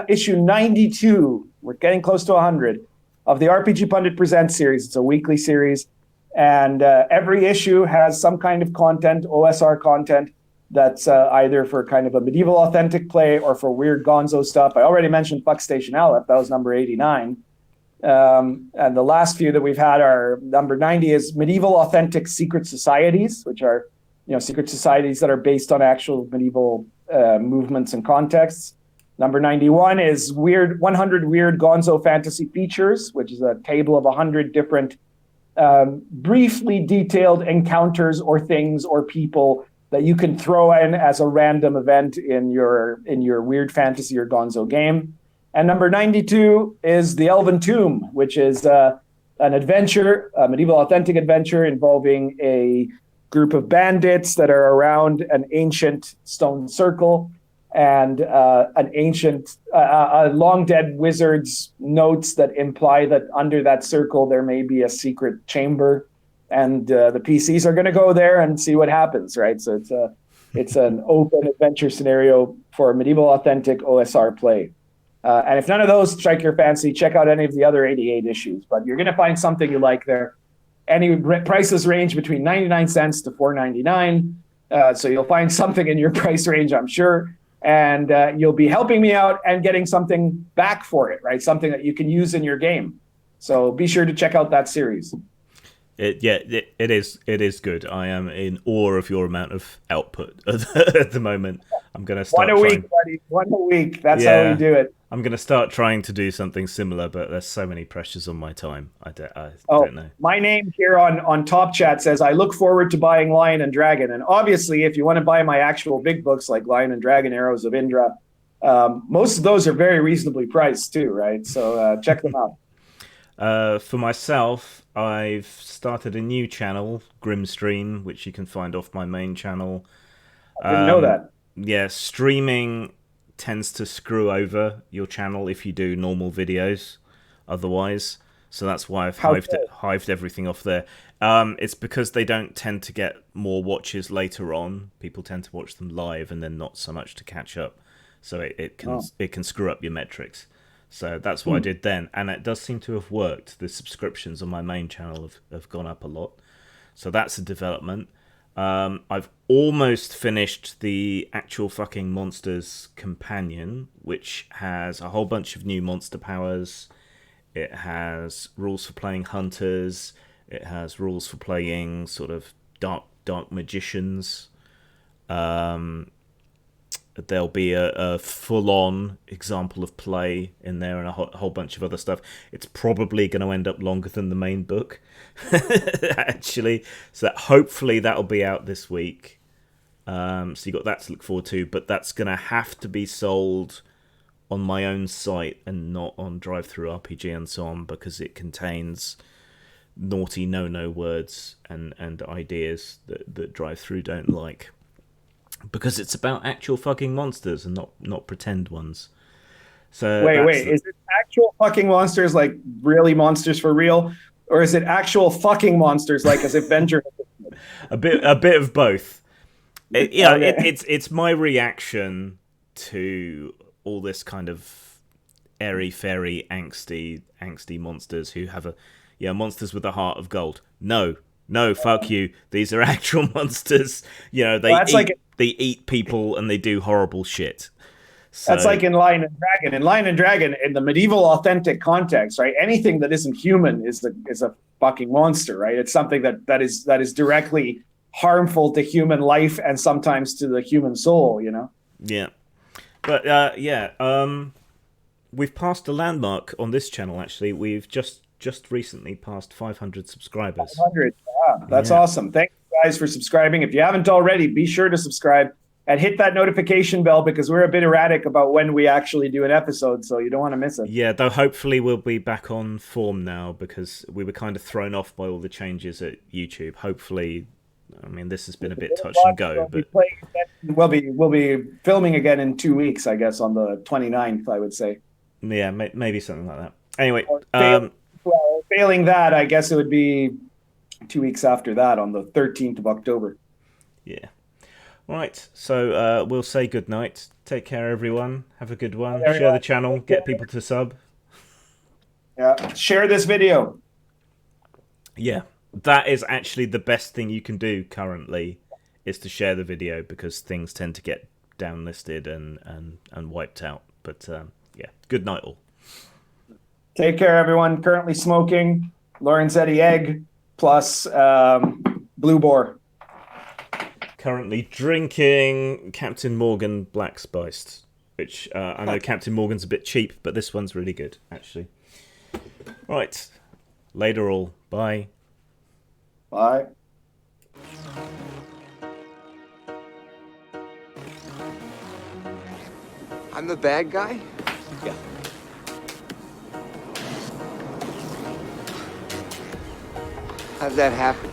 issue 92. We're getting close to 100 of the RPG Pundit Presents series. It's a weekly series, and every issue has some kind of content, OSR content, that's either for kind of a medieval authentic play or for weird gonzo stuff. I already mentioned Fuck Station Aleph. That was number 89. And the last few that we've had are number 90 is medieval authentic secret societies, which are, secret societies that are based on actual medieval movements and contexts. Number 91 is 100 weird gonzo fantasy features, which is a table of 100 different briefly detailed encounters or things or people that you can throw in as a random event in your weird fantasy or gonzo game. And number 92 is The Elven Tomb, which is an adventure, a medieval authentic adventure involving a group of bandits that are around an ancient stone circle and an ancient, long dead wizard's notes that imply that under that circle there may be a secret chamber. And the PCs are going to go there and see what happens, right? So it's an open adventure scenario for medieval authentic OSR play. And if none of those strike your fancy, check out any of the other 88 issues. But you're going to find something you like there. Any prices range between 99 cents to $4.99. So you'll find something in your price range, I'm sure. And you'll be helping me out and getting something back for it, right? Something that you can use in your game. So be sure to check out that series. It is good. I am in awe of your amount of output at the moment. I'm going to start one a week, buddy. One a week. That's how we do it. I'm going to start trying to do something similar, but there's so many pressures on my time. I don't know. My name here on Top Chat says, I look forward to buying Lion and Dragon. And obviously, if you want to buy my actual big books like Lion and Dragon, Arrows of Indra, most of those are very reasonably priced too, right? So check them out. For myself, I've started a new channel, Grimstream, which you can find off my main channel. I didn't know that. Yeah, streaming tends to screw over your channel if you do normal videos otherwise. So that's why I've hived everything off there. It's because they don't tend to get more watches later on. People tend to watch them live and then not so much to catch up. So it can screw up your metrics. So that's what I did then. And it does seem to have worked. The subscriptions on my main channel have gone up a lot. So that's a development. I've almost finished the Actual Fucking Monsters companion, which has a whole bunch of new monster powers. It has rules for playing hunters. It has rules for playing sort of dark magicians. There'll be a full-on example of play in there and a whole bunch of other stuff. It's probably going to end up longer than the main book, actually. So hopefully that'll be out this week. So you got that to look forward to. But that's going to have to be sold on my own site and not on DriveThruRPG and so on, because it contains naughty no-no words and ideas that DriveThru don't like. Because it's about actual fucking monsters and not pretend ones. So wait, is it actual fucking monsters, like really monsters for real, or is it actual fucking monsters, like as if Benjamin? a bit of both. It's my reaction to all this kind of airy fairy angsty monsters who have monsters with a heart of gold. No, fuck you. These are actual monsters. They eat people and they do horrible shit. So, that's like in Lion and Dragon. In Lion and Dragon, in the medieval authentic context, right? Anything that isn't human is a fucking monster, right? It's something that is directly harmful to human life and sometimes to the human soul, you know? Yeah. But we've passed a landmark on this channel, actually. We've just recently passed 500 subscribers. 500, yeah, that's awesome. Thank you guys for subscribing. If you haven't already, be sure to subscribe and hit that notification bell, because we're a bit erratic about when we actually do an episode, so you don't want to miss it. Yeah, though hopefully we'll be back on form now, because we were kind of thrown off by all the changes at YouTube. Hopefully, I mean, this has been a bit touch and go, but we'll be filming again in 2 weeks, I guess, on the 29th, I would say. Yeah, maybe something like that. Anyway, failing that, I guess it would be 2 weeks after that, on the 13th of October. Yeah. Right, so we'll say good night. Take care, everyone. Have a good one. Share the channel. Get people to sub. Yeah, share this video. Yeah, that is actually the best thing you can do currently, is to share the video, because things tend to get downlisted and wiped out. But yeah, good night all. Take care, everyone. Currently smoking Lawrence Eddy Egg plus Blue Boar. Currently drinking Captain Morgan Black Spiced, which I know Captain Morgan's a bit cheap, but this one's really good, actually. Right. Later all. Bye. Bye. I'm the bad guy? Yeah. How'd that happen?